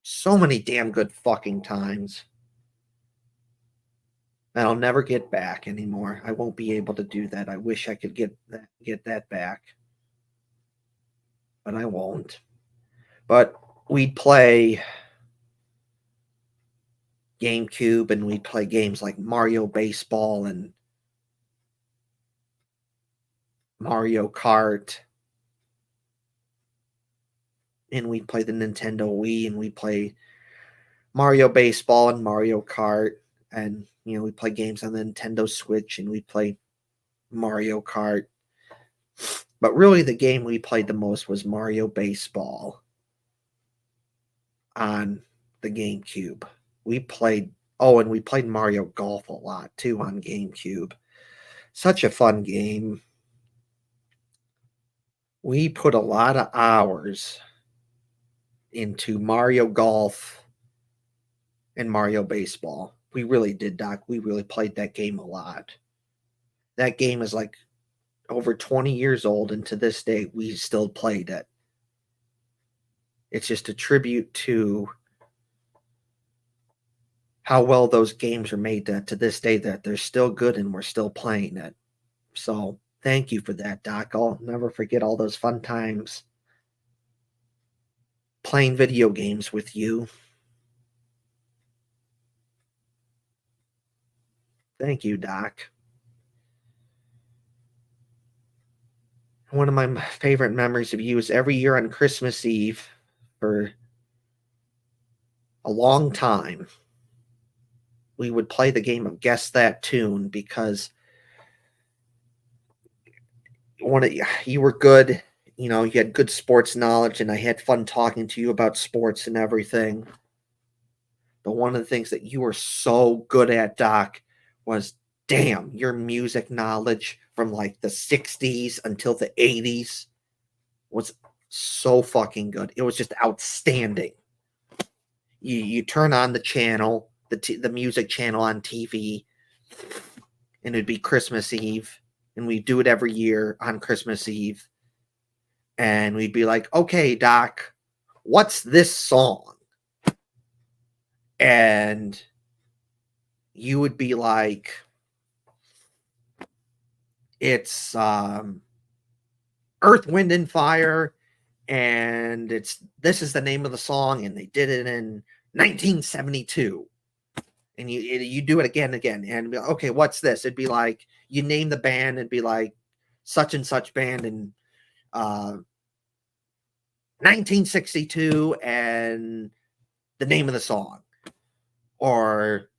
So many damn good fucking times. And I'll never get back anymore. I won't be able to do that. I wish I could get that back. But I won't. But we'd play GameCube and we'd play games like Mario Baseball and Mario Kart. And we'd play the Nintendo Wii and we'd play Mario Baseball and Mario Kart. And, we'd play games on the Nintendo Switch and we'd play Mario Kart. But really, the game we played the most was Mario Baseball on the GameCube. We played Mario Golf a lot too on GameCube. Such a fun game. We put a lot of hours into Mario Golf and Mario Baseball. We really did, Doc. We really played that game a lot. That game is like over 20 years old, and to this day, we still played it. It's just a tribute to how well those games are made that to this day that they're still good and we're still playing it. So thank you for that, Doc. I'll never forget all those fun times playing video games with you. Thank you, Doc. One of my favorite memories of you is every year on Christmas Eve for a long time, we would play the game of Guess That Tune because you were good. You had good sports knowledge, and I had fun talking to you about sports and everything. But one of the things that you were so good at, Doc, was damn, your music knowledge from like the 60s until the 80s was so fucking good. It was just outstanding. You turn on the channel, the music channel on TV, and it'd be Christmas Eve, and we do it every year on Christmas Eve, and we'd be like, "Okay, Doc, what's this song?" And you would be like, "It's Earth, Wind, and Fire." And this is the name of the song, and they did it in 1972. And you do it again and again, and be like, okay, what's this? It'd be like you name the band, it'd be like such and such band in 1962, and the name of the song, or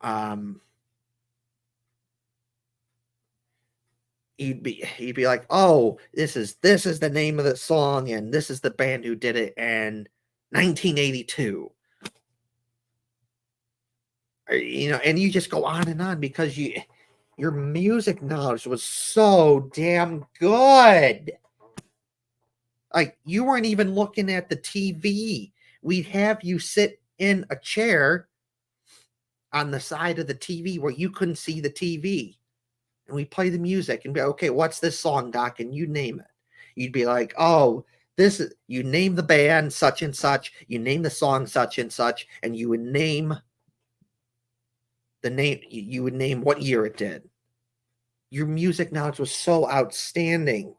Um, he'd be like, "Oh, this is the name of the song, and this is the band who did it in 1982." And you just go on and on because your music knowledge was so damn good. Like, you weren't even looking at the TV. We'd have you sit in a chair on the side of the TV where you couldn't see the TV. And we play the music and be, okay, what's this song, Doc? And you name it. You'd be like, oh, this is, you name the band such and such, you name the song such and such, and you would name you would name what year it did. Your music knowledge was so outstanding.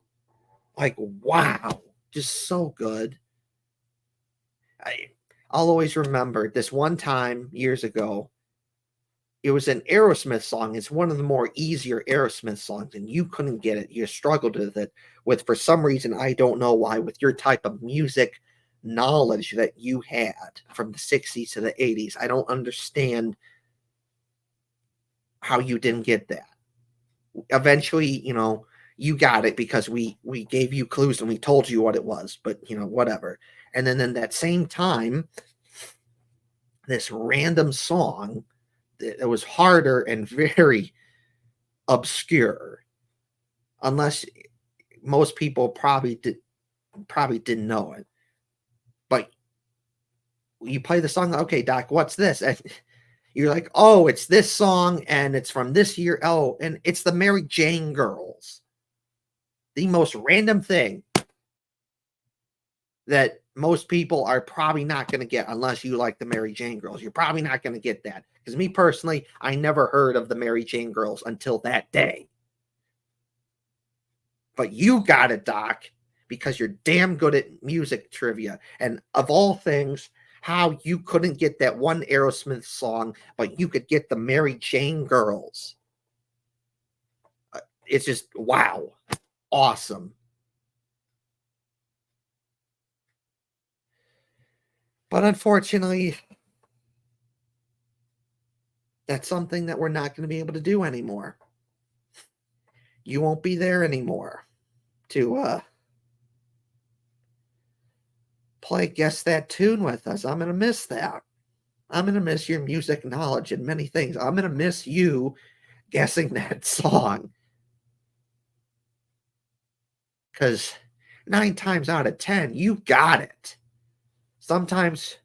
Like, wow, just so good. I'll always remember this one time years ago. It was an Aerosmith song. It's one of the more easier Aerosmith songs, and you couldn't get it. You struggled with it. For some reason, I don't know why, with your type of music knowledge that you had from the 60s to the 80s. I don't understand how you didn't get that. Eventually, you got it because we gave you clues and we told you what it was, but whatever. And then in that same time, this random song that was harder and very obscure, unless most people probably didn't know it. But you play the song, okay, Doc, what's this? And you're like, oh, it's this song, and it's from this year. Oh, and it's the Mary Jane Girls. The most random thing that most people are probably not going to get unless you like the Mary Jane Girls. You're probably not going to get that. Because me personally, I never heard of the Mary Jane Girls until that day. But you got it, Doc, because you're damn good at music trivia. And of all things, how you couldn't get that one Aerosmith song, but you could get the Mary Jane Girls. It's just, wow. Awesome. But unfortunately, that's something that we're not going to be able to do anymore. You won't be there anymore to play Guess That Tune with us. I'm going to miss that. I'm going to miss your music knowledge and many things. I'm going to miss you guessing that song. Because 9 times out of 10, you got it. Sometimes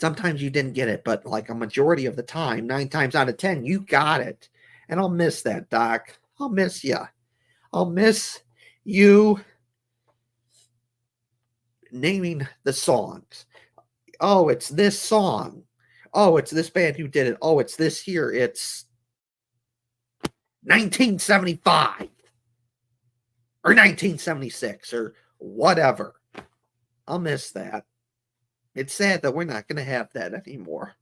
you didn't get it, but like a majority of the time, 9 times out of 10, you got it. And I'll miss that, Doc. I'll miss you. I'll miss you naming the songs. Oh, it's this song. Oh, it's this band who did it. Oh, it's this year. It's 1975 or 1976 or whatever. I'll miss that. It's sad that we're not going to have that anymore.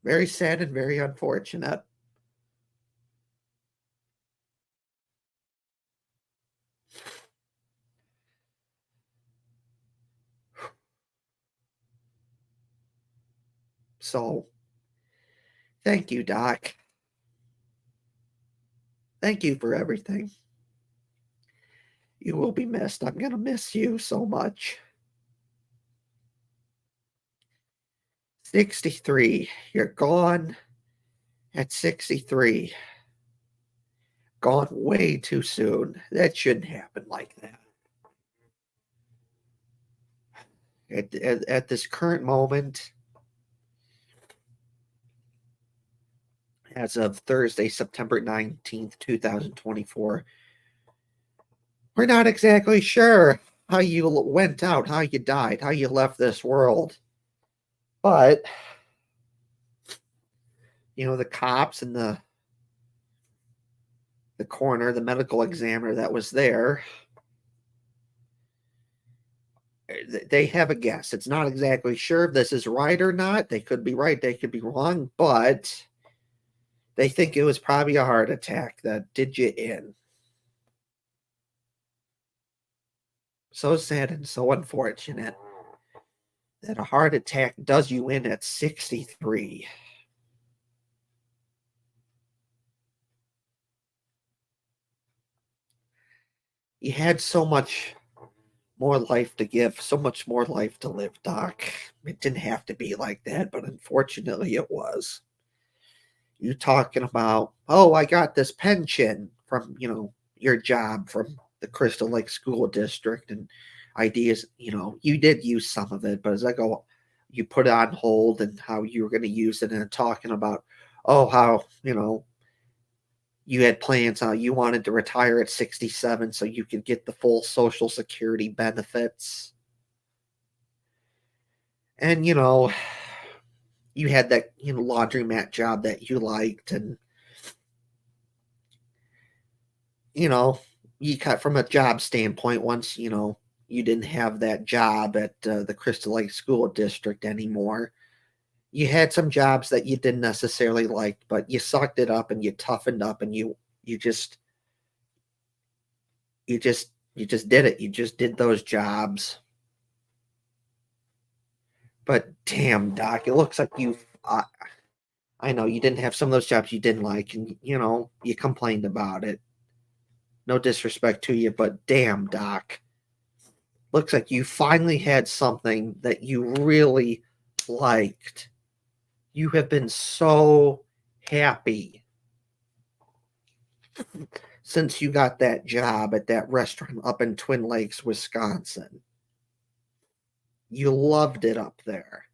Very sad and very unfortunate. So, thank you, Doc. Thank you for everything. You will be missed. I'm going to miss you so much. 63. You're gone at 63. Gone way too soon. That shouldn't happen like that. At this current moment, as of Thursday, September 19th, 2024, we're not exactly sure how you went out, how you died, how you left this world. But, the cops and the coroner, the medical examiner that was there, they have a guess. It's not exactly sure if this is right or not. They could be right, they could be wrong, but they think it was probably a heart attack that did you in. So sad and so unfortunate that a heart attack does you in at 63. You had so much more life to give, so much more life to live, Doc. It didn't have to be like that, but unfortunately it was. You talking about, oh, I got this pension from, your job from the Crystal Lake School District and ideas, you did use some of it, but as I go, you put it on hold and how you were going to use it and talking about, oh, how, you had plans how you wanted to retire at 67 so you could get the full Social Security benefits. And, you had that, laundromat job that you liked. And, you know, you cut from a job standpoint once, you didn't have that job at the Crystal Lake School District anymore. You had some jobs that you didn't necessarily like, but you sucked it up and you toughened up and you just you just did it. You just did those jobs. But damn, Doc, it looks like I know you didn't have some of those jobs you didn't like, and you complained about it. No disrespect to you, but damn, Doc, looks like you finally had something that you really liked. You have been so happy since you got that job at that restaurant up in Twin Lakes, Wisconsin. You loved it up there.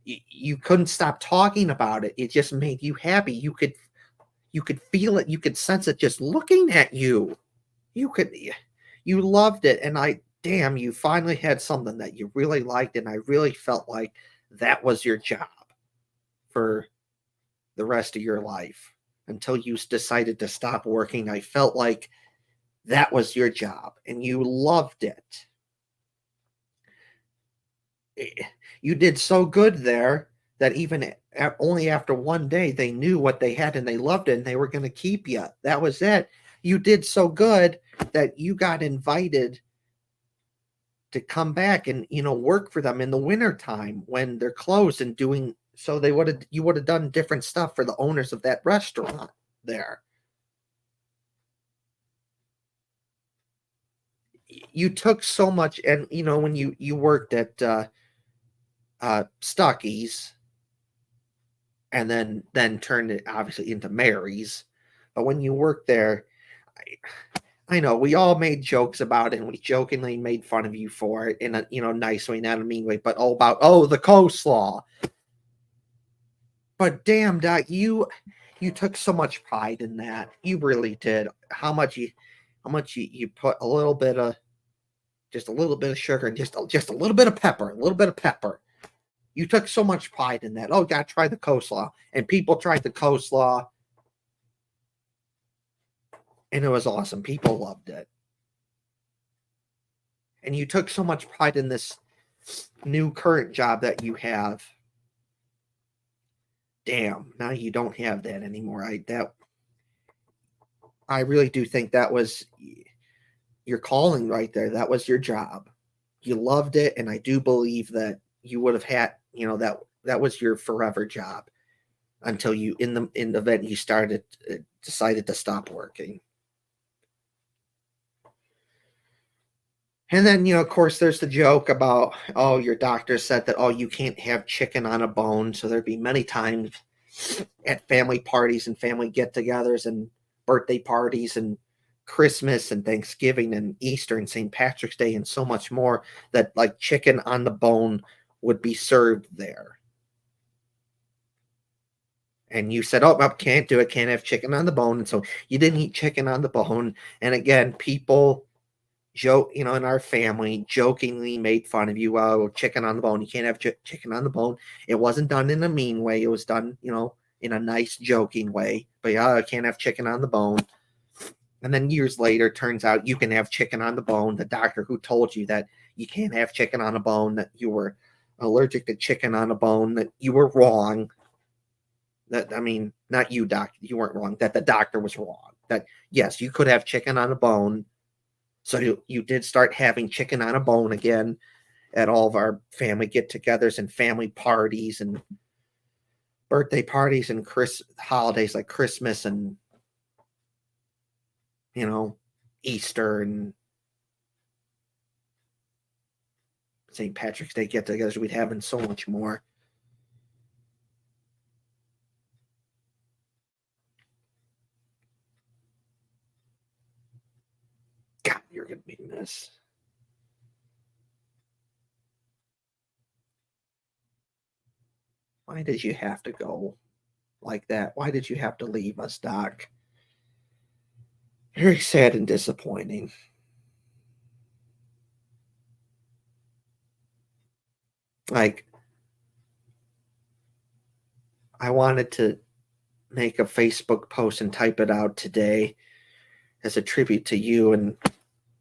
You couldn't stop talking about it. It just made you happy. You could feel it. You could sense it just looking at you. You loved it. And damn, you finally had something that you really liked. And I really felt like that was your job for the rest of your life until you decided to stop working. I felt like that was your job and you loved it. You did so good there that even only after one day they knew what they had and they loved it and they were going to keep you. That was it. You did so good that you got invited to come back and work for them in the wintertime when they're closed and doing so you would have done different stuff for the owners of that restaurant there. You took so much, and when you worked at Stuckey's and then turned it obviously into Mary's. But when you worked there, I know we all made jokes about it and we jokingly made fun of you for it in a nice way, not a mean way, but all about the coleslaw. But damn, Doc, you took so much pride in that. You really did. How much you put a little bit of just a little bit of sugar and just a little bit of pepper, a little bit of pepper. You took so much pride in that. Oh, gotta try the coleslaw. And people tried the coleslaw. And it was awesome. People loved it. And you took so much pride in this new current job that you have. Damn, now you don't have that anymore. I really do think that was your calling right there. That was your job. You loved it, and I do believe that you would have had, that was your forever job until you in the event you decided to stop working. And then, of course, there's the joke about, your doctor said that, you can't have chicken on a bone. So there'd be many times at family parties and family get-togethers and birthday parties and Christmas and Thanksgiving and Easter and St. Patrick's Day and so much more that like chicken on the bone would be served there. And you said, I can't do it, can't have chicken on the bone. And so you didn't eat chicken on the bone. And again, people joke, in our family jokingly made fun of you. Chicken on the bone. You can't have chicken on the bone. It wasn't done in a mean way. It was done, in a nice joking way. But I can't have chicken on the bone. And then years later, turns out you can have chicken on the bone. The doctor who told you that you can't have chicken on a bone, that you were allergic to chicken on a bone, that you were wrong. Not you, doc. You weren't wrong. That the doctor was wrong. That, yes, you could have chicken on a bone. So you did start having chicken on a bone again. at all of our family get-togethers and family parties and birthday parties and holidays like Christmas and, you know, Easter and St. Patrick's Day get-togethers we'd have and so much more. God, you're gonna be this. Why did you have to go like that? Why did you have to leave us, Doc? Very sad and disappointing. Like, I wanted to make a Facebook post and type it out today as a tribute to you, and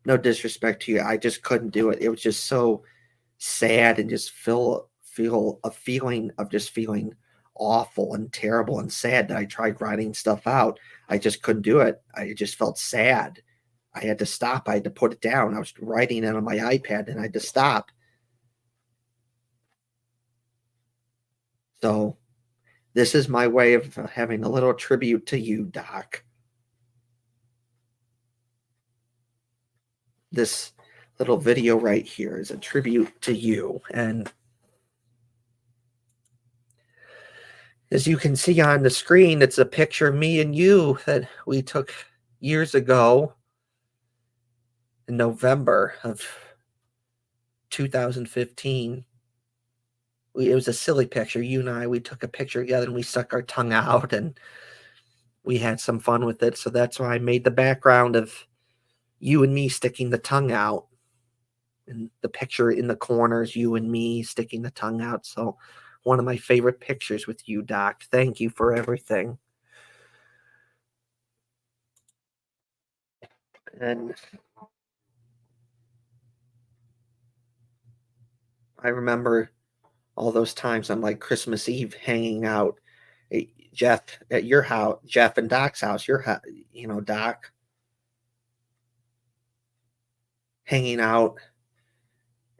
no disrespect to you, I just couldn't do it. It was just so sad and just feel a feeling of just feeling awful and terrible and sad that I tried writing stuff out. I just couldn't do it. I just felt sad. I had to stop. I had to put it down. I was writing it on my iPad and I had to stop. So this is my way of having a little tribute to you, Doc. This little video right here is a tribute to you. And as you can see on the screen, it's a picture of me and you that we took years ago in November of 2015. It was a silly picture. You and I, we took a picture together and we stuck our tongue out and we had some fun with it. So that's why I made the background of you and me sticking the tongue out. And the picture in the corners, you and me sticking the tongue out. So one of my favorite pictures with you, Doc. Thank you for everything. And I remember all those times on like Christmas Eve hanging out at Jeff at your house, Jeff and Doc's house, Doc, hanging out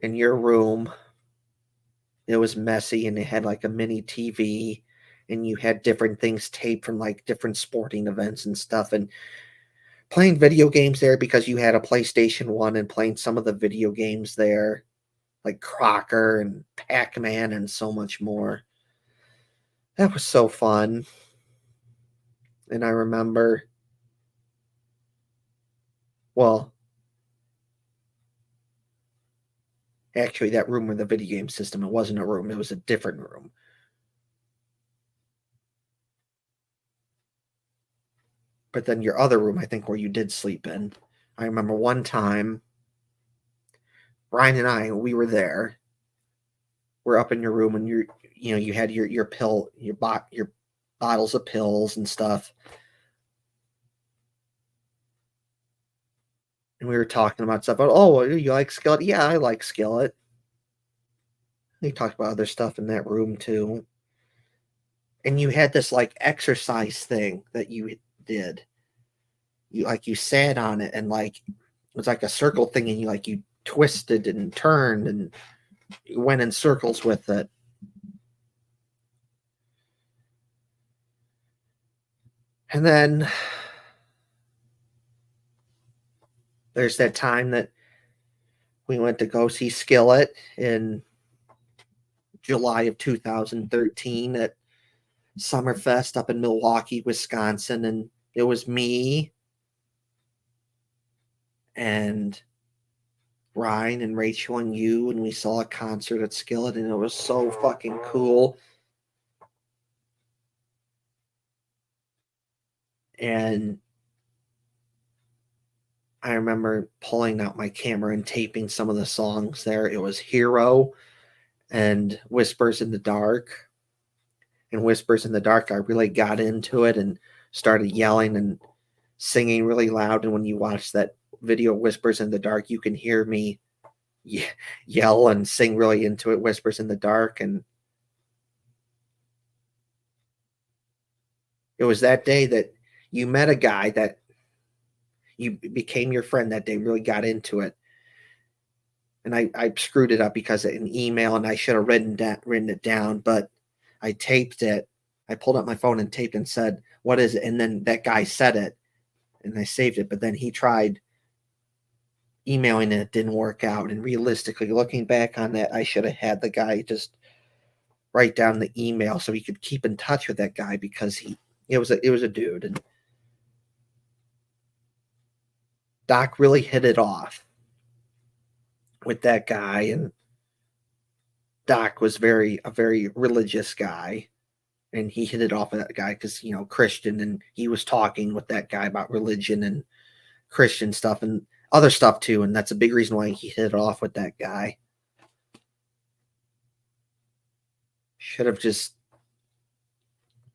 in your room. It was messy and it had like a mini TV and you had different things taped from like different sporting events and stuff and playing video games there because you had a PlayStation 1 and playing some of the video games there like Crocker and Pac-Man and so much more. That was so fun. And I remember, well, actually, that room with the video game system, it wasn't a room, it was a different room. But then your other room, I think, where you did sleep in. I remember one time, Ryan and I, we were there. We're up in your room, and you had your bottles of pills and stuff. And we were talking about stuff. Oh, you like Skillet? Yeah, I like Skillet. We talked about other stuff in that room too. And you had this like exercise thing that you did. You sat on it and like it was like a circle thing, and you twisted and turned and went in circles with it. And then there's that time that we went to go see Skillet in July of 2013 at Summerfest up in Milwaukee, Wisconsin. And it was me and Ryan and Rachel and you, and we saw a concert at Skillet, and it was so fucking cool. And I remember pulling out my camera and taping some of the songs there. It was Hero and Whispers in the Dark. And Whispers in the Dark, I really got into it and started yelling and singing really loud. And when you watch that video, Whispers in the Dark, you can hear me yell and sing really into it, Whispers in the Dark. And it was that day that you met a guy that you became your friend that day, really got into it. and I screwed it up because of an email, and I should have written it down, but I taped it. I pulled up my phone and taped and said, "What is it?" And then that guy said it, and I saved it. But then he tried emailing, and it didn't work out. And realistically, looking back on that, I should have had the guy just write down the email so he could keep in touch with that guy, because it was a dude, and Doc really hit it off with that guy, and Doc was a very religious guy, and he hit it off with that guy because, Christian, and he was talking with that guy about religion and Christian stuff and other stuff too, and that's a big reason why he hit it off with that guy. Should have just,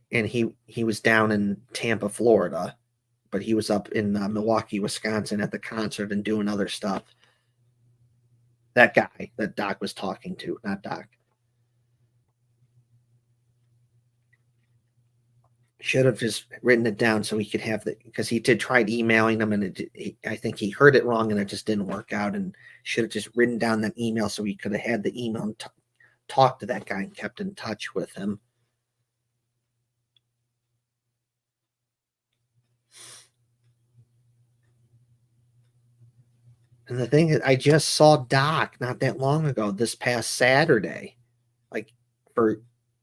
and he was down in Tampa, Florida, but he was up in Milwaukee, Wisconsin at the concert and doing other stuff. That guy that Doc was talking to, not Doc. Should have just written it down so he could have because he tried emailing him, and I think he heard it wrong, and it just didn't work out, and should have just written down that email so he could have had the email and talked to that guy and kept in touch with him. And the thing is, I just saw Doc not that long ago, this past Saturday, like for,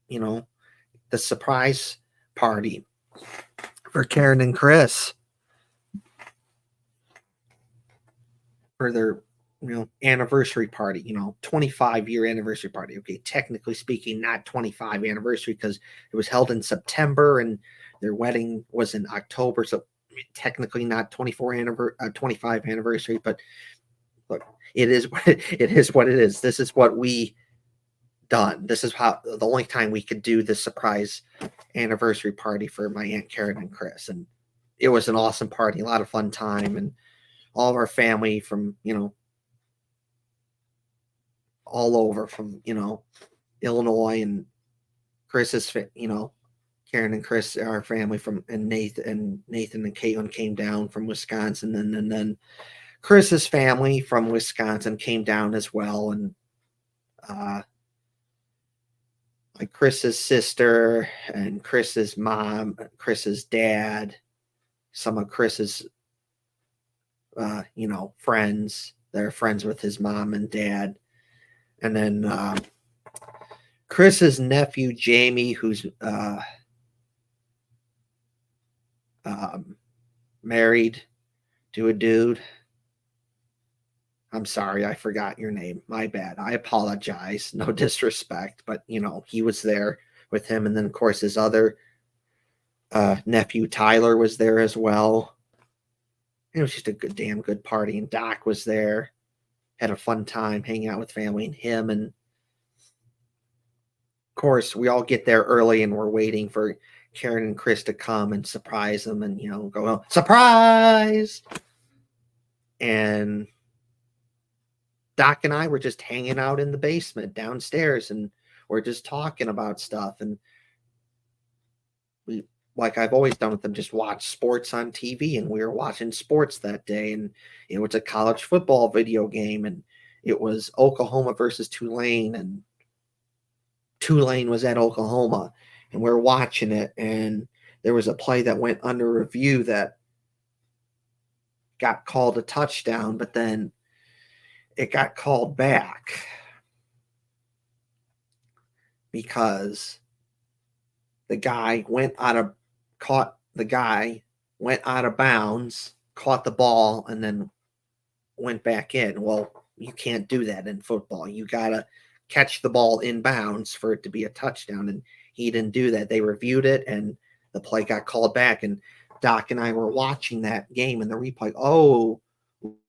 the surprise party for Karen and Chris for their, anniversary party, 25-year anniversary party. Okay, technically speaking, not 25 anniversary because it was held in September and their wedding was in October. So technically not 25 anniversary, but look, it is what it is. What it is. This is what we done. This is how the only time we could do the surprise anniversary party for my Aunt Karen and Chris, and it was an awesome party, a lot of fun time, and all of our family from all over from Illinois, and Chris's Karen and Chris, our family from, and Nathan and Caitlin came down from Wisconsin, and then Chris's family from Wisconsin came down as well, and like Chris's sister and Chris's mom, Chris's dad, some of Chris's friends. They're friends with his mom and dad. And then Chris's nephew Jamie, who's married to a dude. I'm sorry, I forgot your name. My bad. I apologize. No disrespect, but he was there with him, and then of course his other nephew Tyler was there as well. It was just a damn good party, and Doc was there. Had a fun time hanging out with family and him, and of course we all get there early, and we're waiting for Karen and Chris to come and surprise them, and go, oh, surprise. And Doc and I were just hanging out in the basement downstairs, and we're just talking about stuff, and we, like I've always done with them, just watch sports on TV, and we were watching sports that day, and it was a college football video game, and it was Oklahoma versus Tulane, and Tulane was at Oklahoma, and we're watching it, and there was a play that went under review that got called a touchdown, but then it got called back because the guy went out of bounds, caught the ball, and then went back in. Well, you can't do that in football. You gotta catch the ball in bounds for it to be a touchdown, and he didn't do that. They reviewed it, and the play got called back, and Doc and I were watching that game and the replay. Oh,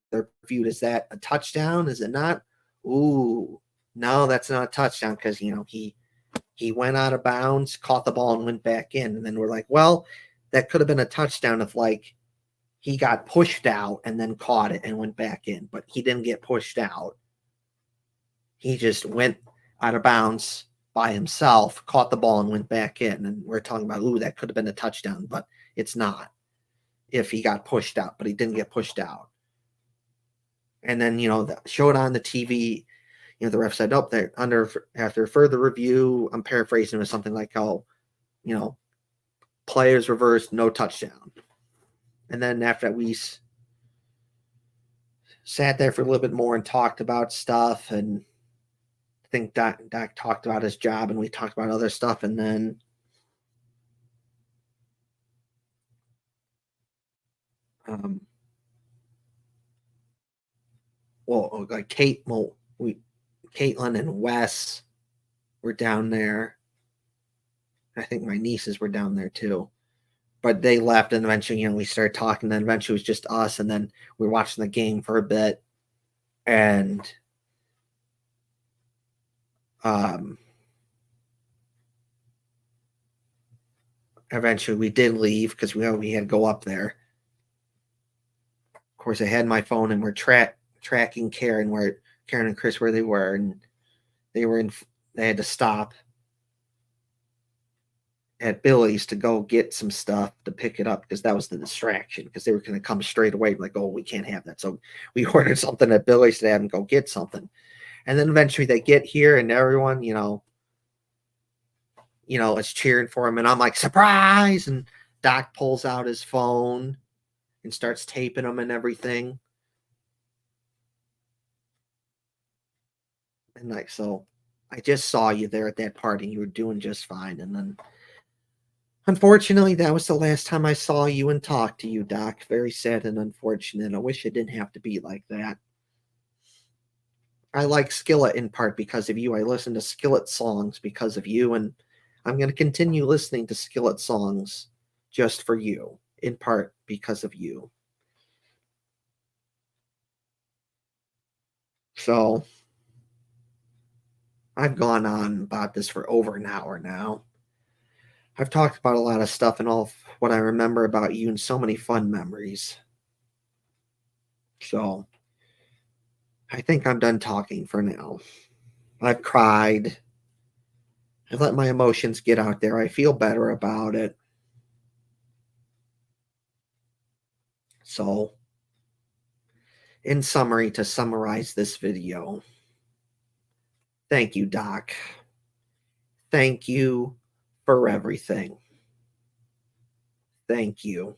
they're reviewed. Is that a touchdown? Is it not? Ooh, no, that's not a touchdown because he went out of bounds, caught the ball, and went back in. And then we're like, well, that could have been a touchdown if like he got pushed out and then caught it and went back in, but he didn't get pushed out. He just went out of bounds by himself, caught the ball, and went back in. And we're talking about, ooh, that could have been a touchdown, but it's not if he got pushed out, but he didn't get pushed out. And then, show it on the TV. The ref said, "Nope, they're after further review." I'm paraphrasing, with something like, "Oh, you know, players reversed, no touchdown." And then after that, we sat there for a little bit more and talked about stuff. And I think Doc talked about his job, and we talked about other stuff. And then, um, like Caitlin and Wes were down there. I think my nieces were down there too. But they left, and eventually, we started talking. Then eventually it was just us, and then we were watching the game for a bit. And eventually we did leave because we had to go up there. Of course, I had my phone, and we're tracking Karen and Chris where they were, and they had to stop at Billy's to go get some stuff to pick it up, because that was the distraction, because they were going to come straight away like, "Oh, we can't have that." So we ordered something at Billy's to have them go get something. And then eventually they get here, and everyone, is cheering for him. And I'm like, "Surprise!" And Doc pulls out his phone and starts taping them and everything. And like, so I just saw you there at that party. You were doing just fine. And then, unfortunately, that was the last time I saw you and talked to you, Doc. Very sad and unfortunate. I wish it didn't have to be like that. I like Skillet in part because of you. I listen to Skillet songs because of you, and I'm going to continue listening to Skillet songs just for you, in part because of you. So I've gone on about this for over an hour now. I've talked about a lot of stuff and all of what I remember about you, and so many fun memories. So I think I'm done talking for now. I've cried. I've let my emotions get out there. I feel better about it. So, in summary, to summarize this video, thank you, Doc. Thank you for everything. Thank you.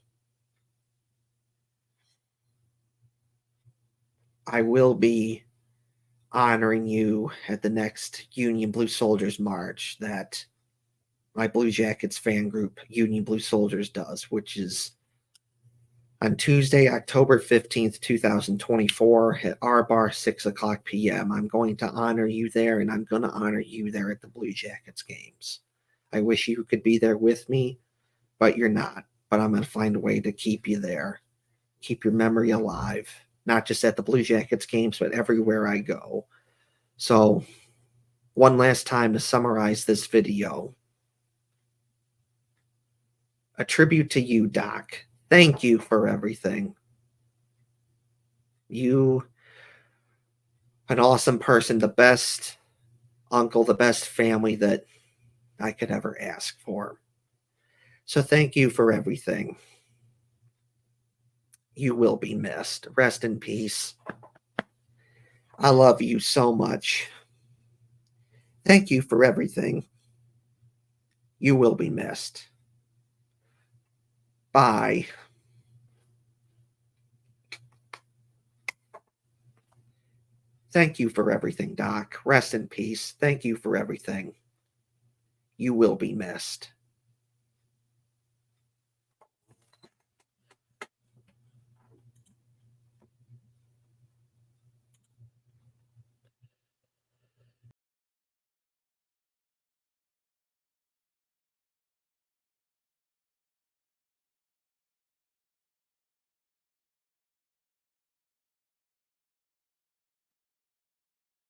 I will be honoring you at the next Union Blue Soldiers March that my Blue Jackets fan group, Union Blue Soldiers, does, which is on Tuesday, October 15th, 2024, at our bar, 6 o'clock p.m. I'm going to honor you there, and I'm going to honor you there at the Blue Jackets games. I wish you could be there with me, but you're not. But I'm going to find a way to keep you there, keep your memory alive, not just at the Blue Jackets games, but everywhere I go. So, one last time to summarize this video. A tribute to you, Doc. Thank you for everything. You, an awesome person, the best uncle, the best family that I could ever ask for. So thank you for everything. You will be missed. Rest in peace. I love you so much. Thank you for everything. You will be missed. Bye. Thank you for everything, Doc. Rest in peace. Thank you for everything. You will be missed.